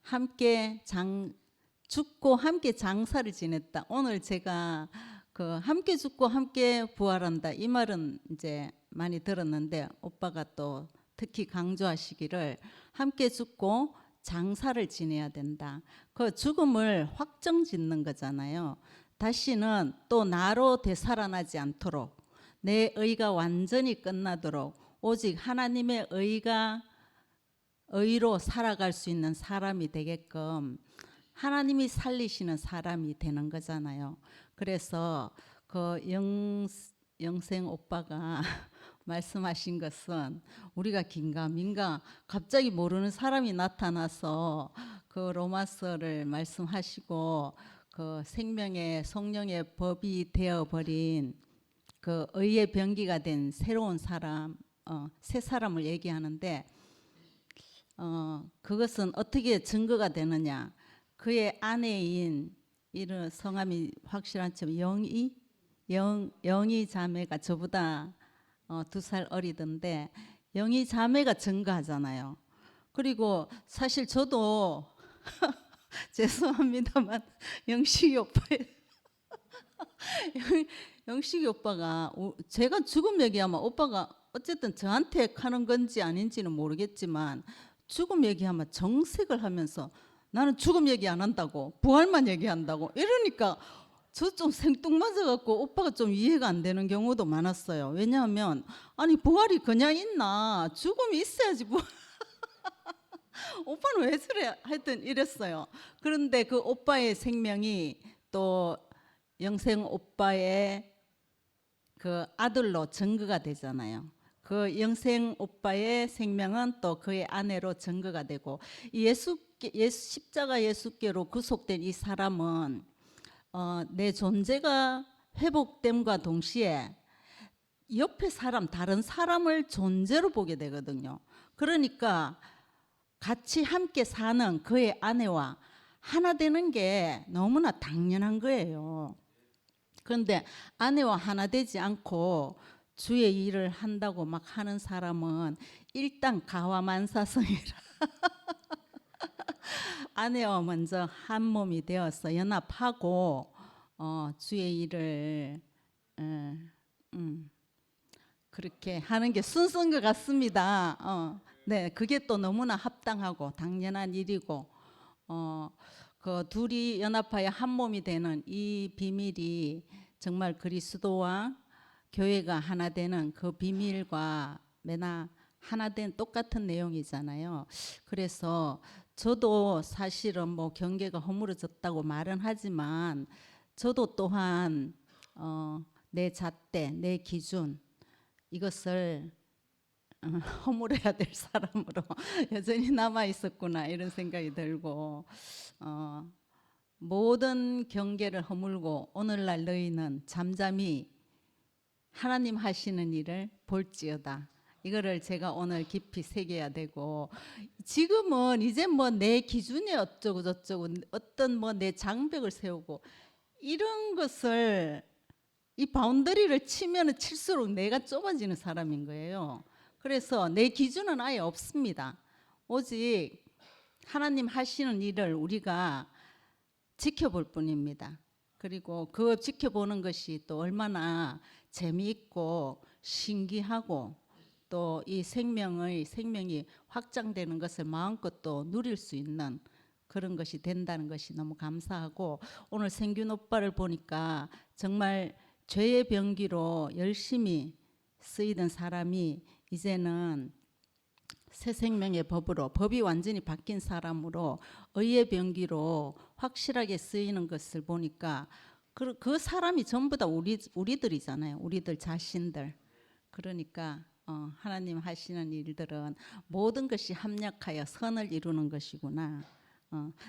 함께 죽고 함께 장사를 지냈다. 오늘 제가 그 함께 죽고 함께 부활한다 이 말은 이제 많이 들었는데, 오빠가 또 특히 강조하시기를 함께 죽고 장사를 지내야 된다. 그 죽음을 확정짓는 거잖아요. 다시는 또 나로 되살아나지 않도록, 내 의가 완전히 끝나도록 오직 하나님의 의로 살아갈 수 있는 사람이 되게끔 하나님이 살리시는 사람이 되는 거잖아요. 그래서 그 영생 오빠가 말씀하신 것은, 우리가 긴가민가 갑자기 모르는 사람이 나타나서 그 로마서를 말씀하시고 그 생명의 성령의 법이 되어버린 그 의의 병기가 된 새로운 사람, 새 사람을 얘기하는데, 그것은 어떻게 증거가 되느냐. 그의 아내인, 이런 성함이 확실하지만 영희 자매가 저보다 2살 어리던데, 영희 자매가 증거하잖아요. 그리고 사실 저도 죄송합니다만 영식이 오빠가 제가 죽음 얘기하면 오빠가 어쨌든 저한테 하는 건지 아닌지는 모르겠지만 죽음 얘기하면 정색을 하면서 나는 죽음 얘기 안 한다고, 부활만 얘기한다고 이러니까 저 좀 생뚱맞아갖고 오빠가 좀 이해가 안 되는 경우도 많았어요. 왜냐하면 아니 부활이 그냥 있나, 죽음이 있어야지 부활. 오빠는 왜 저래 하여튼 이랬어요. 그런데 그 오빠의 생명이 또 영생 오빠의 그 아들로 증거가 되잖아요. 그 영생 오빠의 생명은 또 그의 아내로 증거가 되고, 십자가 예수께로 구속된 이 사람은 내 존재가 회복됨과 동시에 옆에 사람, 다른 사람을 존재로 보게 되거든요. 그러니까 같이 함께 사는 그의 아내와 하나 되는 게 너무나 당연한 거예요. 그런데 아내와 하나 되지 않고 주의 일을 한다고 막 하는 사람은 일단 가와만사성이라 아내와 먼저 한 몸이 되어서 연합하고 주의 일을 그렇게 하는 게 순서인 것 같습니다. 네, 그게 또 너무나 합당하고 당연한 일이고, 그 둘이 연합하여 한 몸이 되는 이 비밀이 정말 그리스도와 교회가 하나 되는 그 비밀과 매나 하나 된 똑같은 내용이잖아요. 그래서 저도 사실은 뭐 경계가 허물어졌다고 말은 하지만 저도 또한 내 잣대, 내 기준 이것을 허물어야 될 사람으로 여전히 남아 있었구나 이런 생각이 들고, 모든 경계를 허물고 오늘날 너희는 잠잠히 하나님 하시는 일을 볼지어다. 이거를 제가 오늘 깊이 새겨야 되고, 지금은 이제 뭐 내 기준이 어쩌고 저쩌고 어떤 뭐 내 장벽을 세우고 이런 것을 이 바운더리를 치면은 칠수록 내가 좁아지는 사람인 거예요. 그래서 내 기준은 아예 없습니다. 오직 하나님 하시는 일을 우리가 지켜볼 뿐입니다. 그리고 그 지켜보는 것이 또 얼마나 재미있고 신기하고 또 이 생명이 확장되는 것을 마음껏 또 누릴 수 있는 그런 것이 된다는 것이 너무 감사하고, 오늘 생균 오빠를 보니까 정말 죄의 병기로 열심히 쓰이던 사람이 이제는 새 생명의 법으로, 법이 완전히 바뀐 사람으로 의의 병기로 확실하게 쓰이는 것을 보니까 그 사람이 전부 다 우리들이잖아요. 우리들 자신들. 그러니까 하나님 하시는 일들은 모든 것이 합력하여 선을 이루는 것이구나.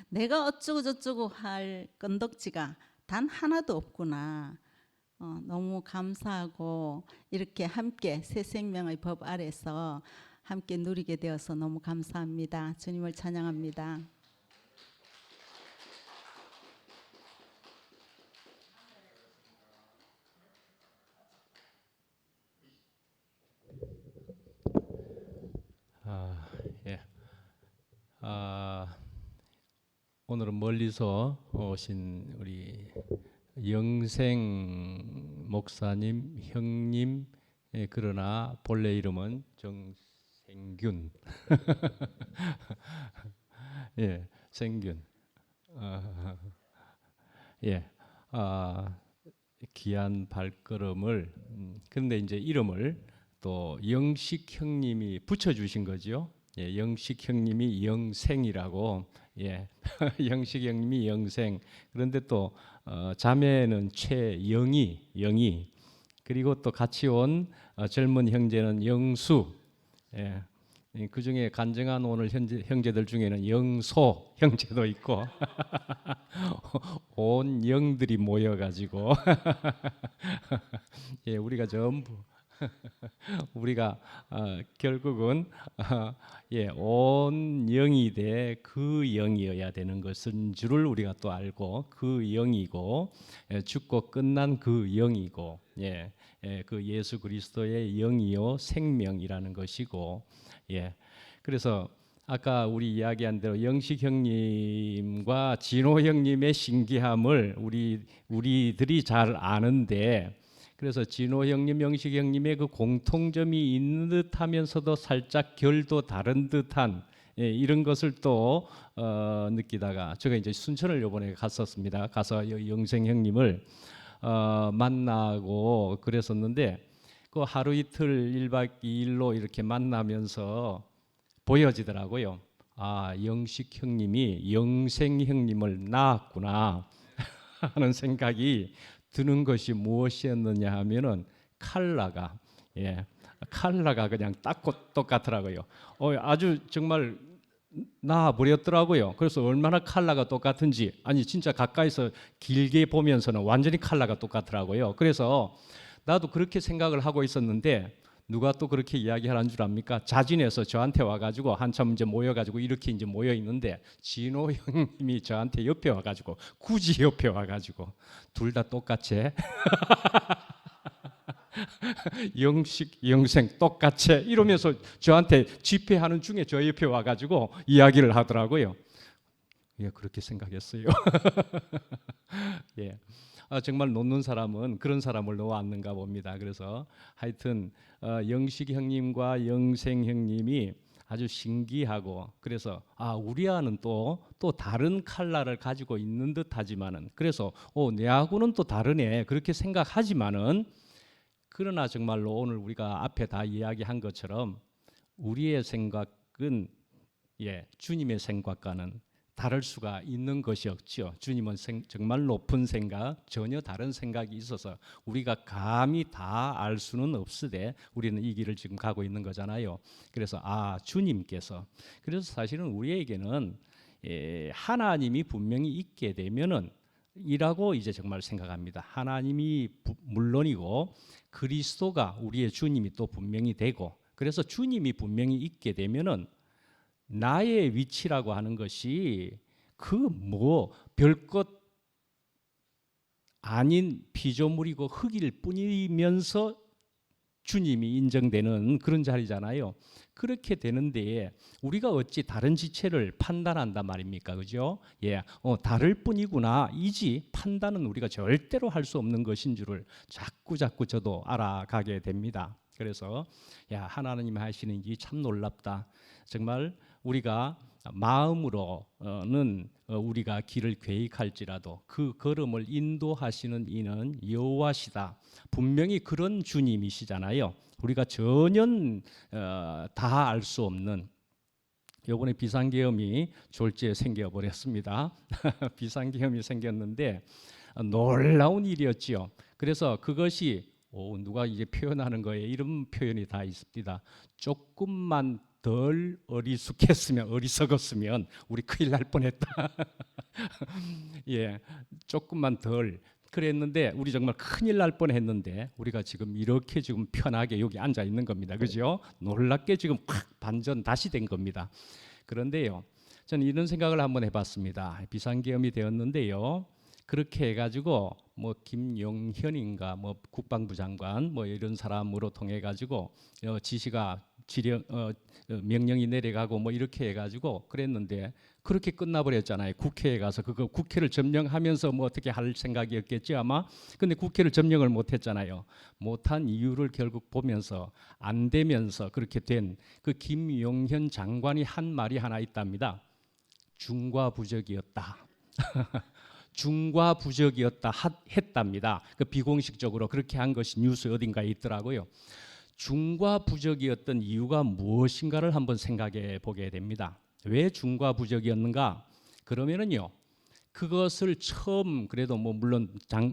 내가 어쩌고 저쩌고 할 건덕지가 단 하나도 없구나. 너무 감사하고, 이렇게 함께 새 생명의 법 아래서 함께 누리게 되어서 너무 감사합니다. 주님을 찬양합니다. 예. 오늘은 멀리서 오신 우리 영생 목사님, 형님, 그러나 본래 이름은 정생균. 예, 생균. 예, 귀한 발걸음을, 그런데 이제 이름을 또 영식 형님이 붙여주신 거죠. 예, 영식 형님이 영생이라고. 예, 영식 형님이 영생. 그런데 또 자매는 최영희, 그리고 또 같이 온 젊은 형제는 영수. 예, 그 중에 간증한 오늘 형제들 중에는 영소 형제도 있고 온 영들이 모여가지고 예, 우리가 전부 우리가 결국은 예, 온 영이 돼 그 영이어야 되는 것인 줄을 우리가 또 알고, 그 영이고 죽고 끝난 그 영이고, 예, 그 예수 그리스도의 영이요 생명이라는 것이고, 예, 그래서 아까 우리 이야기한 대로 영식 형님과 진호 형님의 신기함을 우리들이 잘 아는데, 그래서 진호 형님, 영식 형님의 그 공통점이 있는 듯하면서도 살짝 결도 다른 듯한, 예, 이런 것을 또 느끼다가 제가 이제 순천을 이번에 갔었습니다. 가서 영생 형님을 만나고 그랬었는데, 그 하루 이틀 1박 2일로 이렇게 만나면서 보여지더라고요. 아, 영식 형님이 영생 형님을 낳았구나 하는 생각이 드는 것이 무엇이었느냐 하면은 칼라가, 예, 칼라가 그냥 딱 똑같더라고요. 아주 정말 나와버렸더라고요. 그래서 얼마나 칼라가 똑같은지, 아니 진짜 가까이서 길게 보면서는 완전히 칼라가 똑같더라고요. 그래서 나도 그렇게 생각을 하고 있었는데, 누가 또 그렇게 이야기하는 줄 압니까? 자진해서 저한테 와가지고 한참 이제 모여가지고 이렇게 이제 모여 있는데, 진호 형님이 저한테 옆에 와가지고, 굳이 옆에 와가지고 둘 다 똑같이 영식 영생 똑같이 이러면서 저한테 집회하는 중에 저 옆에 와가지고 이야기를 하더라고요. 예, 그렇게 생각했어요. 예. 정말 놓는 사람은 그런 사람을 놓았는가 봅니다. 그래서 하여튼 영식 형님과 영생 형님이 아주 신기하고, 그래서 우리와는 또 다른 칼라를 가지고 있는 듯하지만은, 그래서 내하고는 또 다르네 그렇게 생각하지만은, 그러나 정말로 오늘 우리가 앞에 다 이야기한 것처럼 우리의 생각은, 예, 주님의 생각과는 다를 수가 있는 것이 없죠. 주님은 정말 높은 생각, 전혀 다른 생각이 있어서 우리가 감히 다 알 수는 없으되 우리는 이 길을 지금 가고 있는 거잖아요. 그래서 주님께서, 그래서 사실은 우리에게는 하나님이 분명히 있게 되면은 이라고 이제 정말 생각합니다. 하나님이 물론이고 그리스도가 우리의 주님이 또 분명히 되고, 그래서 주님이 분명히 있게 되면은 나의 위치라고 하는 것이 별것 아닌 피조물이고 흙일 뿐이면서 주님이 인정되는 그런 자리잖아요. 그렇게 되는데 우리가 어찌 다른 지체를 판단한단 말입니까? 그죠? 예, 다를 뿐이구나. 이지 판단은 우리가 절대로 할 수 없는 것인 줄을 자꾸 저도 알아가게 됩니다. 그래서 야, 하나님 하시는 일이 참 놀랍다. 정말 우리가 마음으로는 우리가 길을 계획할지라도 그 걸음을 인도하시는 이는 여호와시다. 분명히 그런 주님이시잖아요. 우리가 전혀 다 알 수 없는, 요번에 비상계엄이 졸지에 생겨버렸습니다. 비상계엄이 생겼는데 놀라운 일이었지요. 그래서 그것이 누가 이제 표현하는 거에 이런 표현이 다 있습니다. 조금만 덜 어리석었으면 우리 큰일 날 뻔했다. 예, 조금만 덜 그랬는데 우리 정말 큰일 날 뻔했는데 우리가 지금 이렇게 지금 편하게 여기 앉아 있는 겁니다. 그죠? 놀랍게 지금 확 반전 다시 된 겁니다. 그런데요, 저는 이런 생각을 한번 해봤습니다. 비상계엄이 되었는데요. 그렇게 해가지고 뭐 김용현인가 뭐 국방부 장관 뭐 이런 사람으로 통해 가지고 지시가 명령이 내려가고 뭐 이렇게 해가지고 그랬는데 그렇게 끝나버렸잖아요. 국회에 가서 그거 국회를 점령하면서 뭐 어떻게 할 생각이었겠지 아마. 근데 국회를 점령을 못했잖아요. 못한 이유를 결국 보면서 안 되면서 그렇게 된 그 김용현 장관이 한 말이 하나 있답니다. 중과부적이었다. 중과부적이었다 했답니다. 그 비공식적으로 그렇게 한 것이 뉴스 어딘가에 있더라고요. 중과부적이었던 이유가 무엇인가를 한번 생각해 보게 됩니다. 왜 중과부적이었는가? 그러면은요, 그것을 처음 그래도 뭐 물론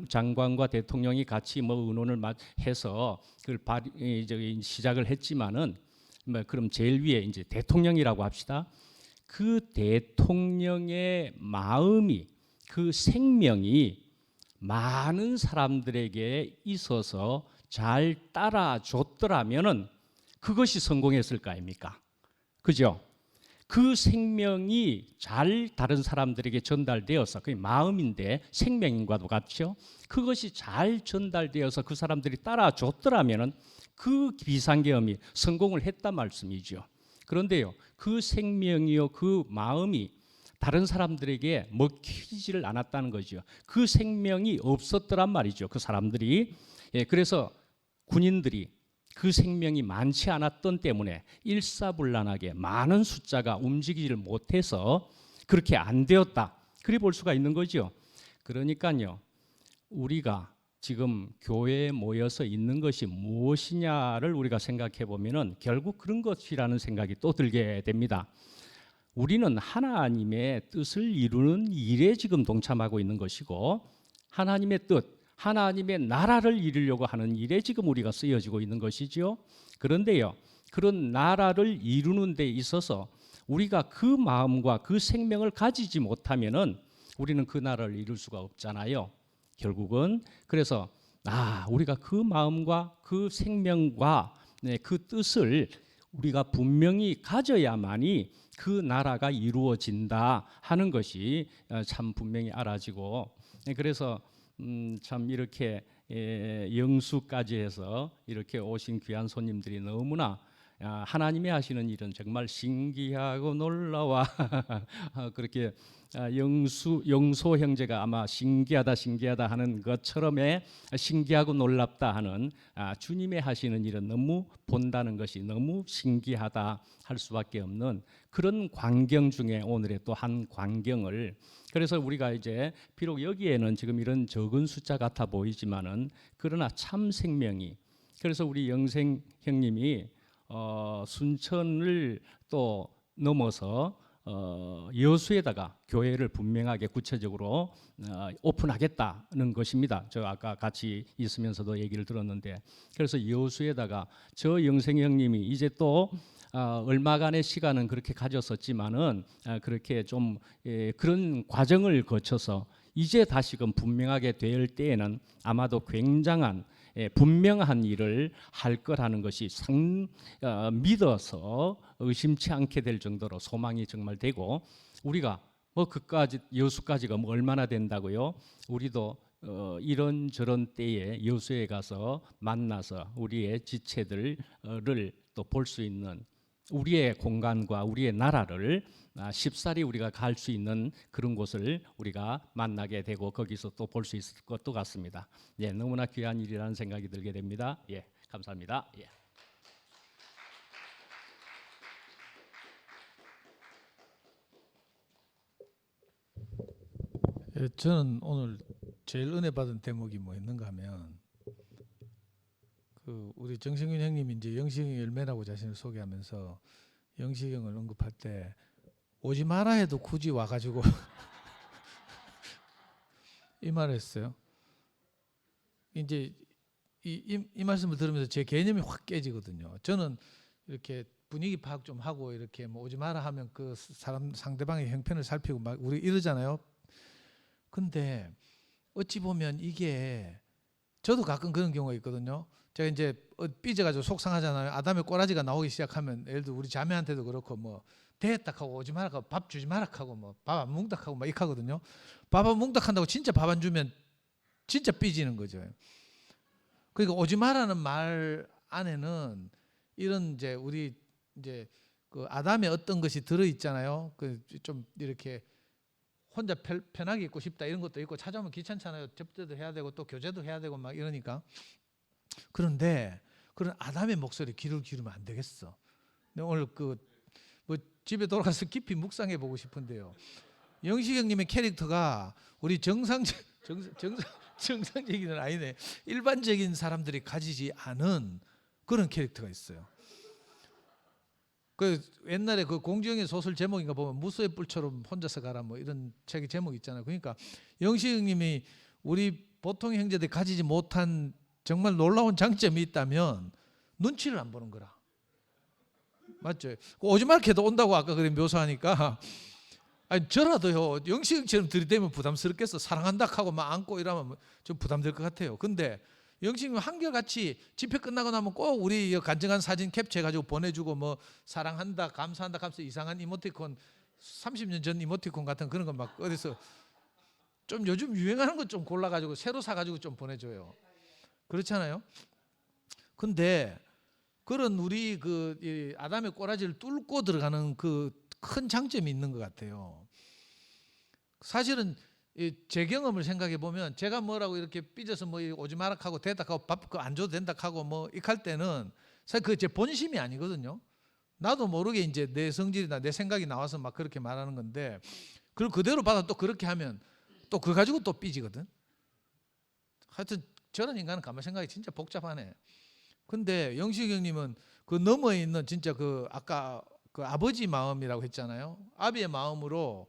장관과 대통령이 같이 뭐 의논을 해서 그걸 시작을 했지만은 뭐 그럼 제일 위에 이제 대통령이라고 합시다. 그 대통령의 마음이, 그 생명이 많은 사람들에게 있어서 잘 따라줬더라면은 그것이 성공했을 거 아닙니까? 그죠? 그 생명이 잘 다른 사람들에게 전달되어서 그게 마음인데 생명과도 같죠. 그것이 잘 전달되어서 그 사람들이 따라줬더라면은 그 비상계엄이 성공을 했단 말씀이죠. 그런데요, 그 생명이요, 그 마음이 다른 사람들에게 먹히지를 않았다는 거죠. 그 생명이 없었더란 말이죠. 그 사람들이. 예, 그래서 군인들이 그 생명이 많지 않았던 때문에 일사불란하게 많은 숫자가 움직이지를 못해서 그렇게 안 되었다. 그리 볼 수가 있는 거죠. 그러니까요, 우리가 지금 교회에 모여서 있는 것이 무엇이냐를 우리가 생각해 보면은 결국 그런 것이라는 생각이 또 들게 됩니다. 우리는 하나님의 뜻을 이루는 일에 지금 동참하고 있는 것이고 하나님의 뜻, 하나님의 나라를 이루려고 하는 일에 지금 우리가 쓰여지고 있는 것이죠. 그런데요, 그런 나라를 이루는 데 있어서 우리가 그 마음과 그 생명을 가지지 못하면은 우리는 그 나라를 이룰 수가 없잖아요. 결국은 그래서 우리가 그 마음과 그 생명과 그 뜻을 우리가 분명히 가져야만이 그 나라가 이루어진다 하는 것이 참 분명히 알아지고, 그래서 참 이렇게 영수까지 해서 이렇게 오신 귀한 손님들이 너무나 하나님이 하시는 일은 정말 신기하고 놀라워. 그렇게 영소 형제가 아마 신기하다 하는 것처럼의 신기하고 놀랍다 하는 주님의 하시는 일은 너무 본다는 것이 너무 신기하다 할 수밖에 없는 그런 광경 중에 오늘의 또 한 광경을, 그래서 우리가 이제 비록 여기에는 지금 이런 적은 숫자 같아 보이지만은 그러나 참 생명이, 그래서 우리 영생 형님이 순천을 또 넘어서 여수에다가 교회를 분명하게 구체적으로 오픈하겠다는 것입니다. 저 아까 같이 있으면서도 얘기를 들었는데, 그래서 여수에다가 저 영생 형님이 이제 또 얼마간의 시간은 그렇게 가졌었지만은 그렇게 좀 그런 과정을 거쳐서 이제 다시금 분명하게 될 때에는 아마도 굉장한 분명한 일을 할 거라는 것이 믿어서 의심치 않게 될 정도로 소망이 정말 되고, 우리가 뭐 그까지 여수까지가 뭐 얼마나 된다고요? 우리도 이런저런 때에 여수에 가서 만나서 우리의 지체들을 또 볼 수 있는 우리의 공간과 우리의 나라를 쉽사리 우리가 갈 수 있는 그런 곳을 우리가 만나게 되고 거기서 또 볼 수 있을 것도 같습니다. 예, 너무나 귀한 일이라는 생각이 들게 됩니다. 예, 감사합니다. 예. 예, 저는 오늘 제일 은혜 받은 대목이 뭐 있는가 하면 그 우리 정승균 형님이 이제 영식이 열매라고 자신을 소개하면서 영식이 형을 언급할 때 오지 마라 해도 굳이 와가지고 이 말을 했어요. 이제 이 말씀을 들으면서 제 개념이 확 깨지거든요. 저는 이렇게 분위기 파악 좀 하고 이렇게 뭐 오지 마라 하면 그 사람 상대방의 형편을 살피고 막 우리 이러잖아요. 근데 어찌 보면 이게 저도 가끔 그런 경우가 있거든요. 제가 이제 삐져가지고 속상하잖아요. 아담의 꼬라지가 나오기 시작하면 예를 들어 우리 자매한테도 그렇고 뭐 대딱 하고 오지 마라 하고 밥 주지 마라 하고 뭐 밥 안 뭉닥 하고 막 이렇게 하거든요. 밥 안 뭉닥 한다고 진짜 밥 안 주면 진짜 삐지는 거죠. 그러니까 오지 마라는 말 안에는 이런 이제 우리 이제 그 아담의 어떤 것이 들어 있잖아요. 그 좀 이렇게 혼자 편하게 있고 싶다 이런 것도 있고 찾아오면 귀찮잖아요. 접대도 해야 되고 또 교제도 해야 되고 막 이러니까. 그런데 그런 아담의 목소리 귀를 기울이면 안 되겠어. 오늘 그 뭐 집에 돌아가서 깊이 묵상해 보고 싶은데요. 영식 형님의 캐릭터가 우리 정상적인은 아니네. 일반적인 사람들이 가지지 않은 그런 캐릭터가 있어요. 그 옛날에 그 공주영의 소설 제목인가 보면 무소의 뿔처럼 혼자서 가라 뭐 이런 책의 제목 있잖아요. 그러니까 영식 형님이 우리 보통 형제들이 가지지 못한 정말 놀라운 장점이 있다면 눈치를 안 보는 거라. 맞죠? 오지 말게도 온다고 아까 그래 묘사하니까 아니 저라도요 영식 형처럼 들이대면 부담스럽겠어. 사랑한다 하고 막 안고 이러면 좀 부담될 것 같아요. 근데 영식님 한결같이 집회 끝나고 나면 꼭 우리 간증한 사진 캡처해가지고 보내주고 뭐 사랑한다 감사한다 하면서 이상한 이모티콘 30년 전 이모티콘 같은 그런 거 막 어디서 좀 요즘 유행하는 것 좀 골라가지고 새로 사가지고 좀 보내줘요. 그렇잖아요. 근데 그런 우리 그 이 아담의 꼬라지를 뚫고 들어가는 그 큰 장점이 있는 것 같아요. 사실은 제 경험을 생각해 보면 제가 뭐라고 이렇게 삐져서 뭐 오지 마라 하고 대답하고 밥 안 줘도 된다 하고 뭐 이렇게 할 때는 사실 그 제 본심이 아니거든요. 나도 모르게 이제 내 성질이나 내 생각이 나와서 막 그렇게 말하는 건데 그걸 그대로 받아 또 그렇게 하면 또 그거 가지고 또 삐지거든. 하여튼 저런 인간은 가만 생각이 진짜 복잡하네. 근데 영식 형님은 그 너머에 있는 진짜 그 아까 그 아버지 마음이라고 했잖아요. 아비의 마음으로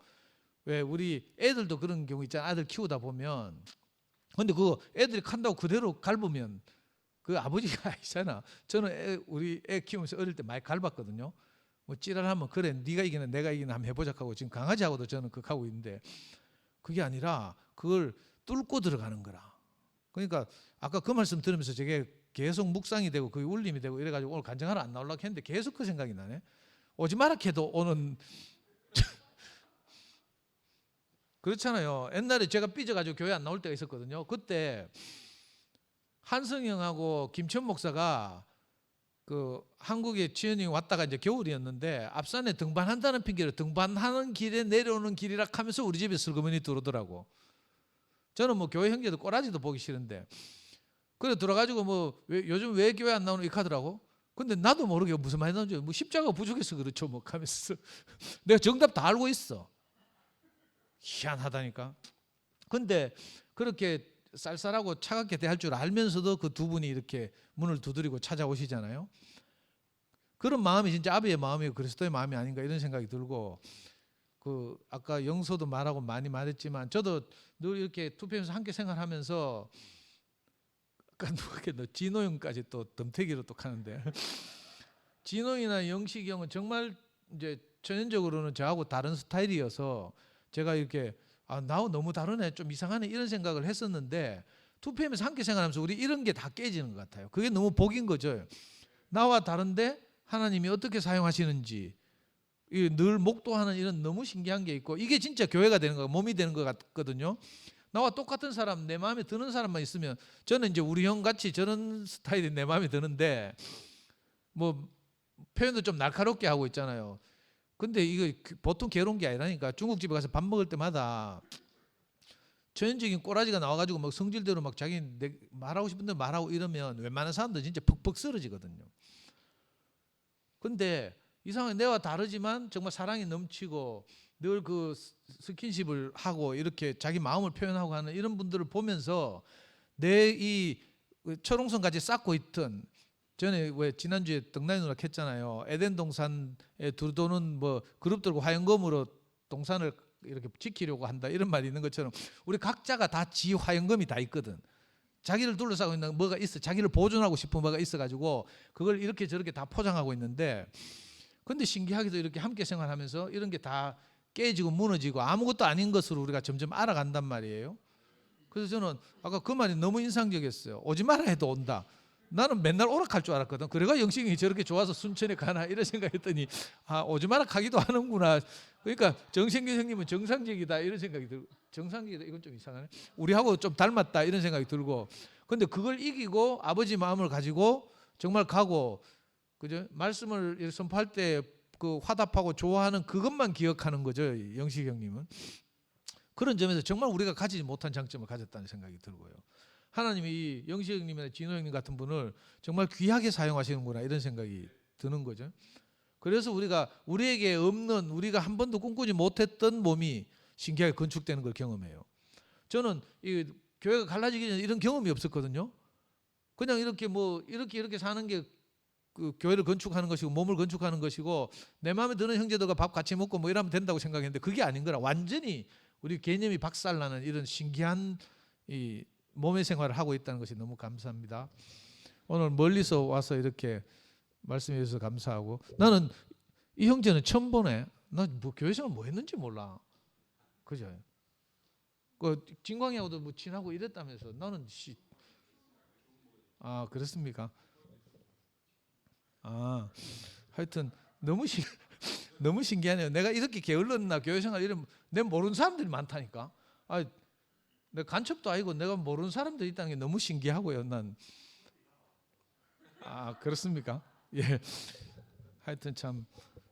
왜 우리 애들도 그런 경우 있잖아요. 아들 키우다 보면 근데 그 애들이 간다고 그대로 갈으면 그 아버지가 아니잖아. 저는 우리 애 키우면서 어릴 때 많이 갈봤거든요. 뭐 찌랄하면 그래 네가 이기나 내가 이기나 한번 해보자 하고 지금 강아지하고도 저는 그렇게 하고 있는데 그게 아니라 그걸 뚫고 들어가는 거라. 그러니까 아까 그 말씀 들으면서 저게 계속 묵상이 되고 그게 울림이 되고 이래가지고 오늘 간증하러 안 나오려고 했는데 계속 그 생각이 나네. 오지 마라 해도 오는 그렇잖아요. 옛날에 제가 삐져가지고 교회 안 나올 때가 있었거든요. 그때 한성형하고 김천 목사가 그 한국에 지연이 왔다가 이제 겨울이었는데 앞산에 등반한다는 핑계로 등반하는 길에 내려오는 길이라 하면서 우리 집에 슬그머니 들어오더라고. 저는 뭐 교회 형제도 꼬라지도 보기 싫은데 그래 들어가지고 뭐 요즘 왜 교회 안 나오는 이렇게 하더라고. 근데 나도 모르게 무슨 말이 나오는지 뭐 십자가 부족해서 그렇죠 뭐 하면서 내가 정답 다 알고 있어. 희한하다니까. 근데 그렇게 쌀쌀하고 차갑게 대할 줄 알면서도 그 두 분이 이렇게 문을 두드리고 찾아오시잖아요. 그런 마음이 진짜 아비의 마음이고 그리스도의 마음이 아닌가 이런 생각이 들고 그 아까 영서도 말하고 많이 말했지만 저도 늘 이렇게 투표에서 함께 생활하면서 아까 누가 진호 형까지 또 덤태기로 또 하는데 진호 형이나 영식이 형은 정말 이제 전형적으로는 저하고 다른 스타일이어서 제가 이렇게 나하고 너무 다르네 좀 이상하네 이런 생각을 했었는데 투표하면서 함께 생활하면서 우리 이런 게 다 깨지는 것 같아요. 그게 너무 복인 거죠. 나와 다른데 하나님이 어떻게 사용하시는지 늘 목도하는 이런 너무 신기한 게 있고 이게 진짜 교회가 되는 거 몸이 되는 것 같거든요. 나와 똑같은 사람, 내 마음에 드는 사람만 있으면 저는 이제 우리 형 같이 저런 스타일이 내 마음에 드는데 뭐 표현도 좀 날카롭게 하고 있잖아요. 근데 이거 보통 괴로운 게 아니라니까. 중국집에 가서 밥 먹을 때마다 전형적인 꼬라지가 나와가지고 막 성질대로 막 자기 말하고 싶은 대로 말하고 이러면 웬만한 사람들 진짜 퍽퍽 쓰러지거든요. 근데 이상하게 내와 다르지만 정말 사랑이 넘치고 늘 그 스킨십을 하고 이렇게 자기 마음을 표현하고 하는 이런 분들을 보면서 내 이 철옹성 같이 쌓고 있던, 전에 왜 지난주에 덕나이 누나 했잖아요. 에덴 동산에 들도는 뭐 그룹들과 화영검으로 동산을 이렇게 지키려고 한다 이런 말이 있는 것처럼 우리 각자가 다 지 화영검이 다 있거든. 자기를 둘러싸고 있는 뭐가 있어. 자기를 보존하고 싶은 뭐가 있어가지고 그걸 이렇게 저렇게 다 포장하고 있는데, 근데 신기하게도 이렇게 함께 생활하면서 이런 게 다 깨지고 무너지고 아무것도 아닌 것으로 우리가 점점 알아간단 말이에요. 그래서 저는 아까 그 말이 너무 인상적이었어요. 오지 마라 해도 온다. 나는 맨날 오락할 줄 알았거든. 그래가 영식이 저렇게 좋아서 순천에 가나 이런 생각했더니 아, 오지 마라 하기도 하는구나. 그러니까 정신규 형님은 정상적이다 이런 생각이 들고, 정상적이다 이건 좀 이상하네. 우리하고 좀 닮았다 이런 생각이 들고, 근데 그걸 이기고 아버지 마음을 가지고 정말 가고, 그죠? 말씀을 이렇게 선포할 때 그 화답하고 좋아하는 그것만 기억하는 거죠. 영식 형님은 그런 점에서 정말 우리가 가지지 못한 장점을 가졌다는 생각이 들고요. 하나님이 이 영식 형님이나 진호 형님 같은 분을 정말 귀하게 사용하시는구나 이런 생각이 드는 거죠. 그래서 우리에게 없는, 우리가 한 번도 꿈꾸지 못했던 몸이 신기하게 건축되는 걸 경험해요. 저는 이 교회가 갈라지기 전에 이런 경험이 없었거든요. 그냥 이렇게 뭐 이렇게 사는 게 그 교회를 건축하는 것이고 몸을 건축하는 것이고 내 마음에 드는 형제들과 밥 같이 먹고 뭐 이러면 된다고 생각했는데 그게 아닌 거라. 완전히 우리 개념이 박살나는 이런 신기한 이 몸의 생활을 하고 있다는 것이 너무 감사합니다. 오늘 멀리서 와서 이렇게 말씀해 주셔서 감사하고, 나는 이 형제는 처음 보네. 나 뭐 교회 생활 뭐 했는지 몰라. 그죠? 그 진광이하고도 뭐 친하고 이랬다면서. 나는 아, 그렇습니까? 아, 하여튼 너무 신기하네요. 내가 이렇게 게을렀나 교회 생활 이러면 내가 모르는 사람들이 많다니까. 아, 내가 간첩도 아니고 내가 모르는 사람들이 있다는 게 너무 신기하고요. 난. 아, 그렇습니까? 예. 하여튼 참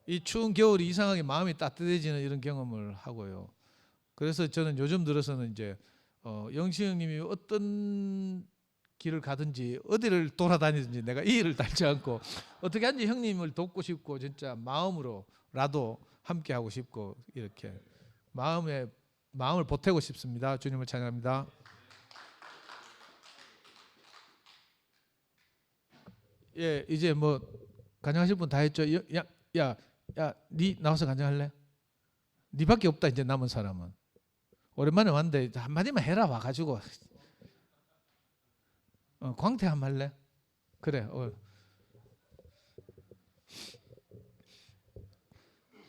이 추운 겨울이 이상하게 마음이 따뜻해지는 이런 경험을 하고요. 그래서 저는 요즘 들어서는 이제 영식 형님이 어떤 길을 가든지 어디를 돌아다니든지 내가 이 일을 달지 않고 어떻게 하든지 형님을 돕고 싶고 진짜 마음으로라도 함께 하고 싶고 이렇게 마음을 보태고 싶습니다. 주님을 찬양합니다. 예, 이제 뭐 간증하실 분 다 했죠. 야, 니 나와서 간증할래? 니밖에 없다 이제 남은 사람은. 오랜만에 왔는데 한마디만 해라 와가지고. 광태 한번 할래? 그래.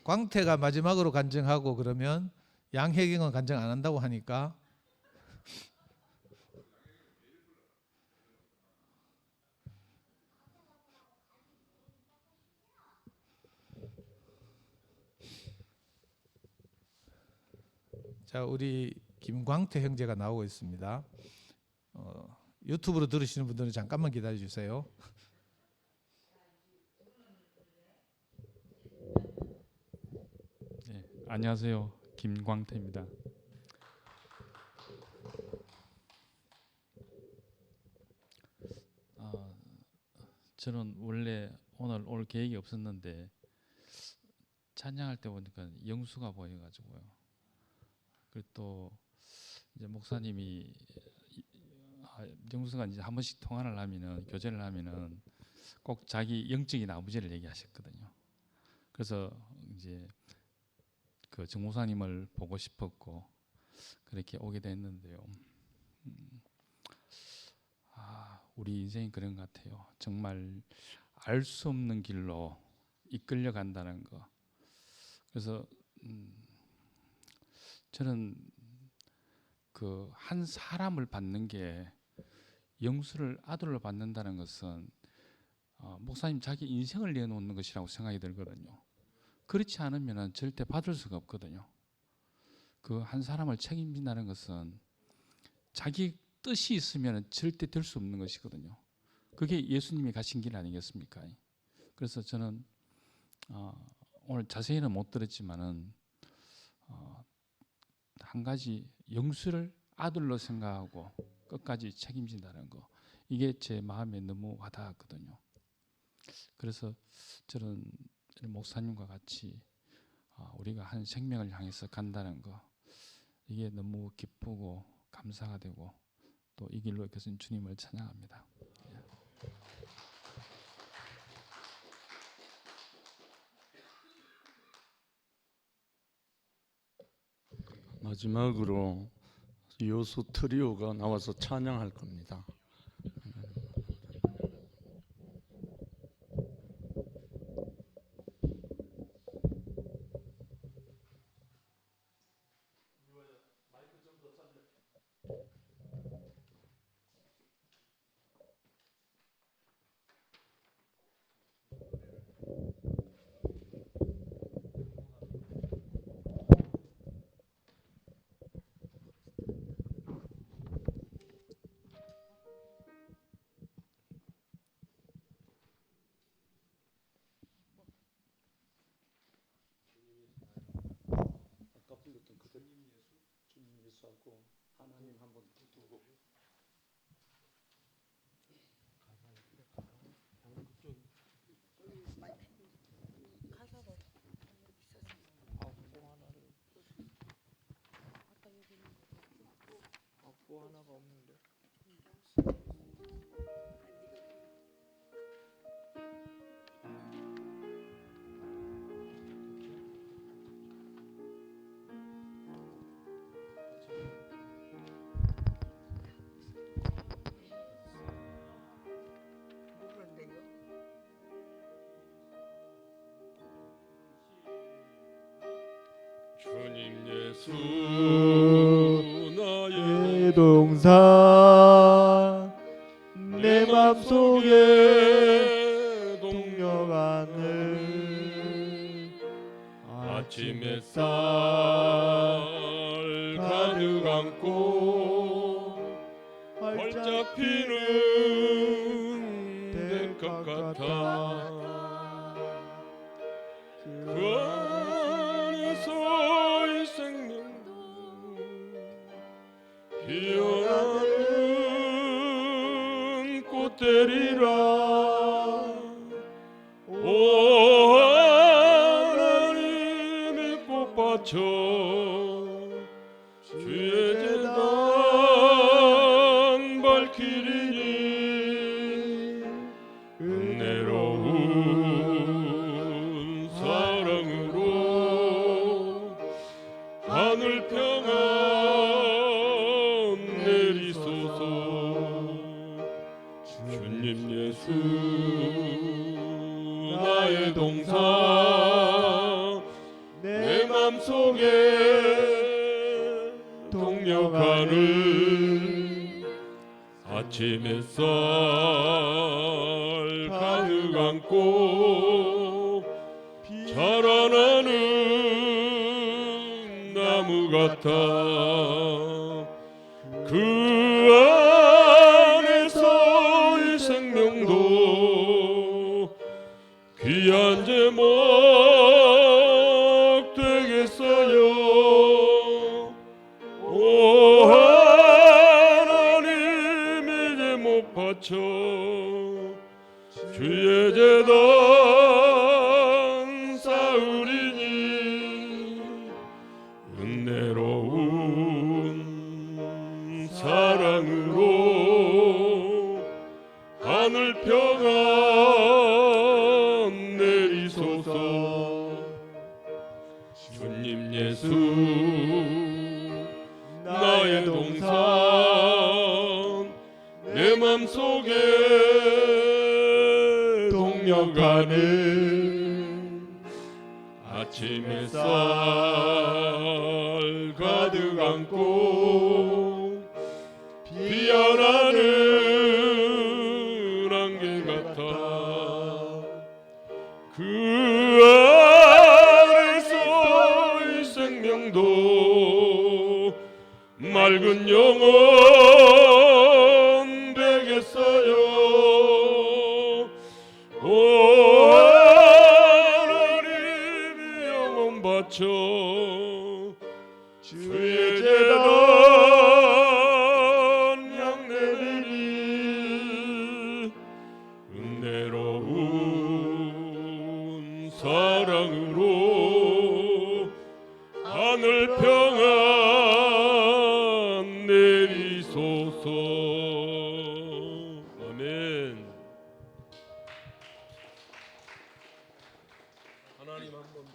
광태가 마지막으로 간증하고 그러면 양혜경은 간증 안 한다고 하니까 자, 우리 김광태 형제가 나오고 있습니다. 유튜브로 들으시는 분들은 잠깐만 기다려 주세요. 네, 안녕하세요. 김광태입니다. 저는 원래 오늘 올 계획이 없었는데 찬양할 때 보니까 영수가 보여가지고요. 그리고 또 이제 목사님이 영수가 이제 한 번씩 통화를 하면은 교제를 하면은 꼭 자기 영적인 아버지를 얘기하셨거든요. 그래서 이제 그 정목사님을 보고 싶었고 그렇게 오게 됐는데요. 우리 인생이 그런 것 같아요. 정말 알 수 없는 길로 이끌려 간다는 거. 그래서 저는 그 한 사람을 받는 게 영수를 아들로 받는다는 것은 목사님 자기 인생을 내놓는 것이라고 생각이 들거든요. 그렇지 않으면 절대 받을 수가 없거든요. 그 한 사람을 책임진다는 것은 자기 뜻이 있으면 절대 될 수 없는 것이거든요. 그게 예수님이 가신 길 아니겠습니까? 그래서 저는 오늘 자세히는 못 들었지만은 한 가지 영수를 아들로 생각하고 끝까지 책임진다는 거, 이게 제 마음에 너무 와닿았거든요. 그래서 저는 목사님과 같이 우리가 한 생명을 향해서 간다는 거, 이게 너무 기쁘고 감사가 되고 또 이 길로 이렇게 주님을 찬양합니다. 마지막으로 요소 트리오가 나와서 찬양할 겁니다. 아까 불렀던 그대로 주님 예수하고 하나님 한번 두고 하나가 없는데. 주님 예수 나의 동산 내 맘속에 동력하는 아침 햇살 가득 안고 활짝 피는 될 것 같아 그 안에서 이 생명도 피어나는 꽃들이라 오 하나님의 꽃밭여 주의 제단 밝히리니 은혜로운 사랑으로 하늘 평안 내리소서 주님 예수 나의 동산 내 맘속에 동력하는 아침 햇살 가득 안고 자라나는 나무 같아 그 안에서 이 생명도 귀한 제목 되겠어요 오 하나님 이제 못 바쳐 주의 제단 쌓으리니 은혜로운 사랑으로 하늘 평안 내리소서 주님 예수 나의 동산 내 맘속에 동력하는 아침 햇살 가득 안고 피어나는 안개 같아 그 안에서 이 생명도 맑은 영 영원 되겠어요. 오 하나님 영원 바쳐 주의 재단 향내리니 은혜로운 사랑으로 하늘 평안 내리소서. 아멘. 하나님 한 번 더.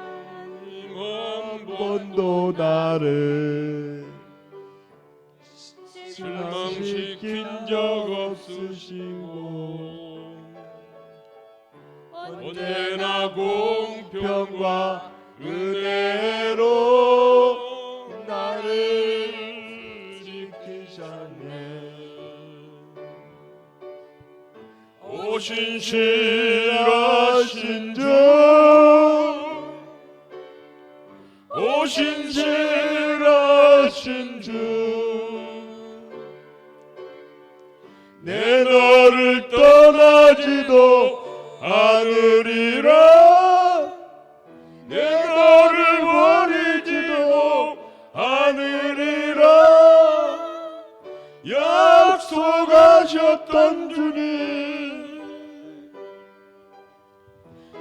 하나님 한 번도 나를 실망시킨 적 없으시고 언제나 공평과 은혜로 나를 지키셨네. 오 신실하신 주, 오 신실하신 주, 내 너를 떠나지도 않으리라. 내 너를 버리지도 않으리라. 약속하셨던 주님,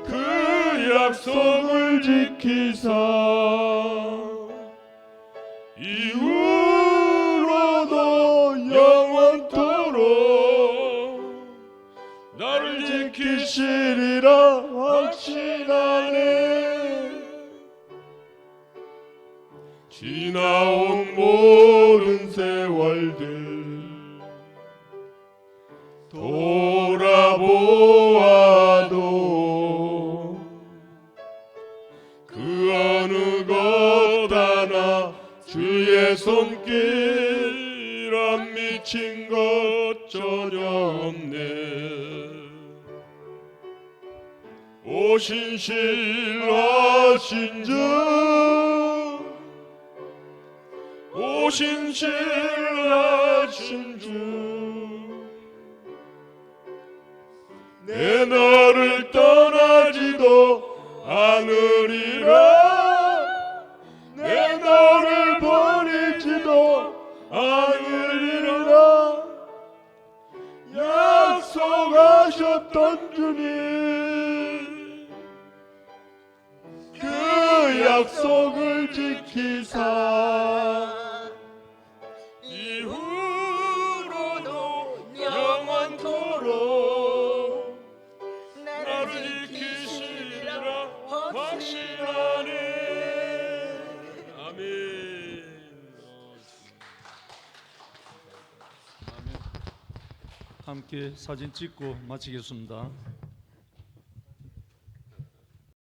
그 약속을 지키사 이후로도 영원토록 나를 지키시리라 확신하네. 지나온 모든 세월들 돌아보아도 그 어느 것 하나 주의 손길 안 미친 것 전혀 없네. 오 신실하신 주, 오 신실하신 주, 내 너를 떠나지도 않으리라. 내 너를 버리지도 않으리라. 약속하셨던 주님, 그 약속을 지키사 이후로도 영원토록 나를 지키시리라 확신하네. 아멘. 함께 사진 찍고 마치겠습니다.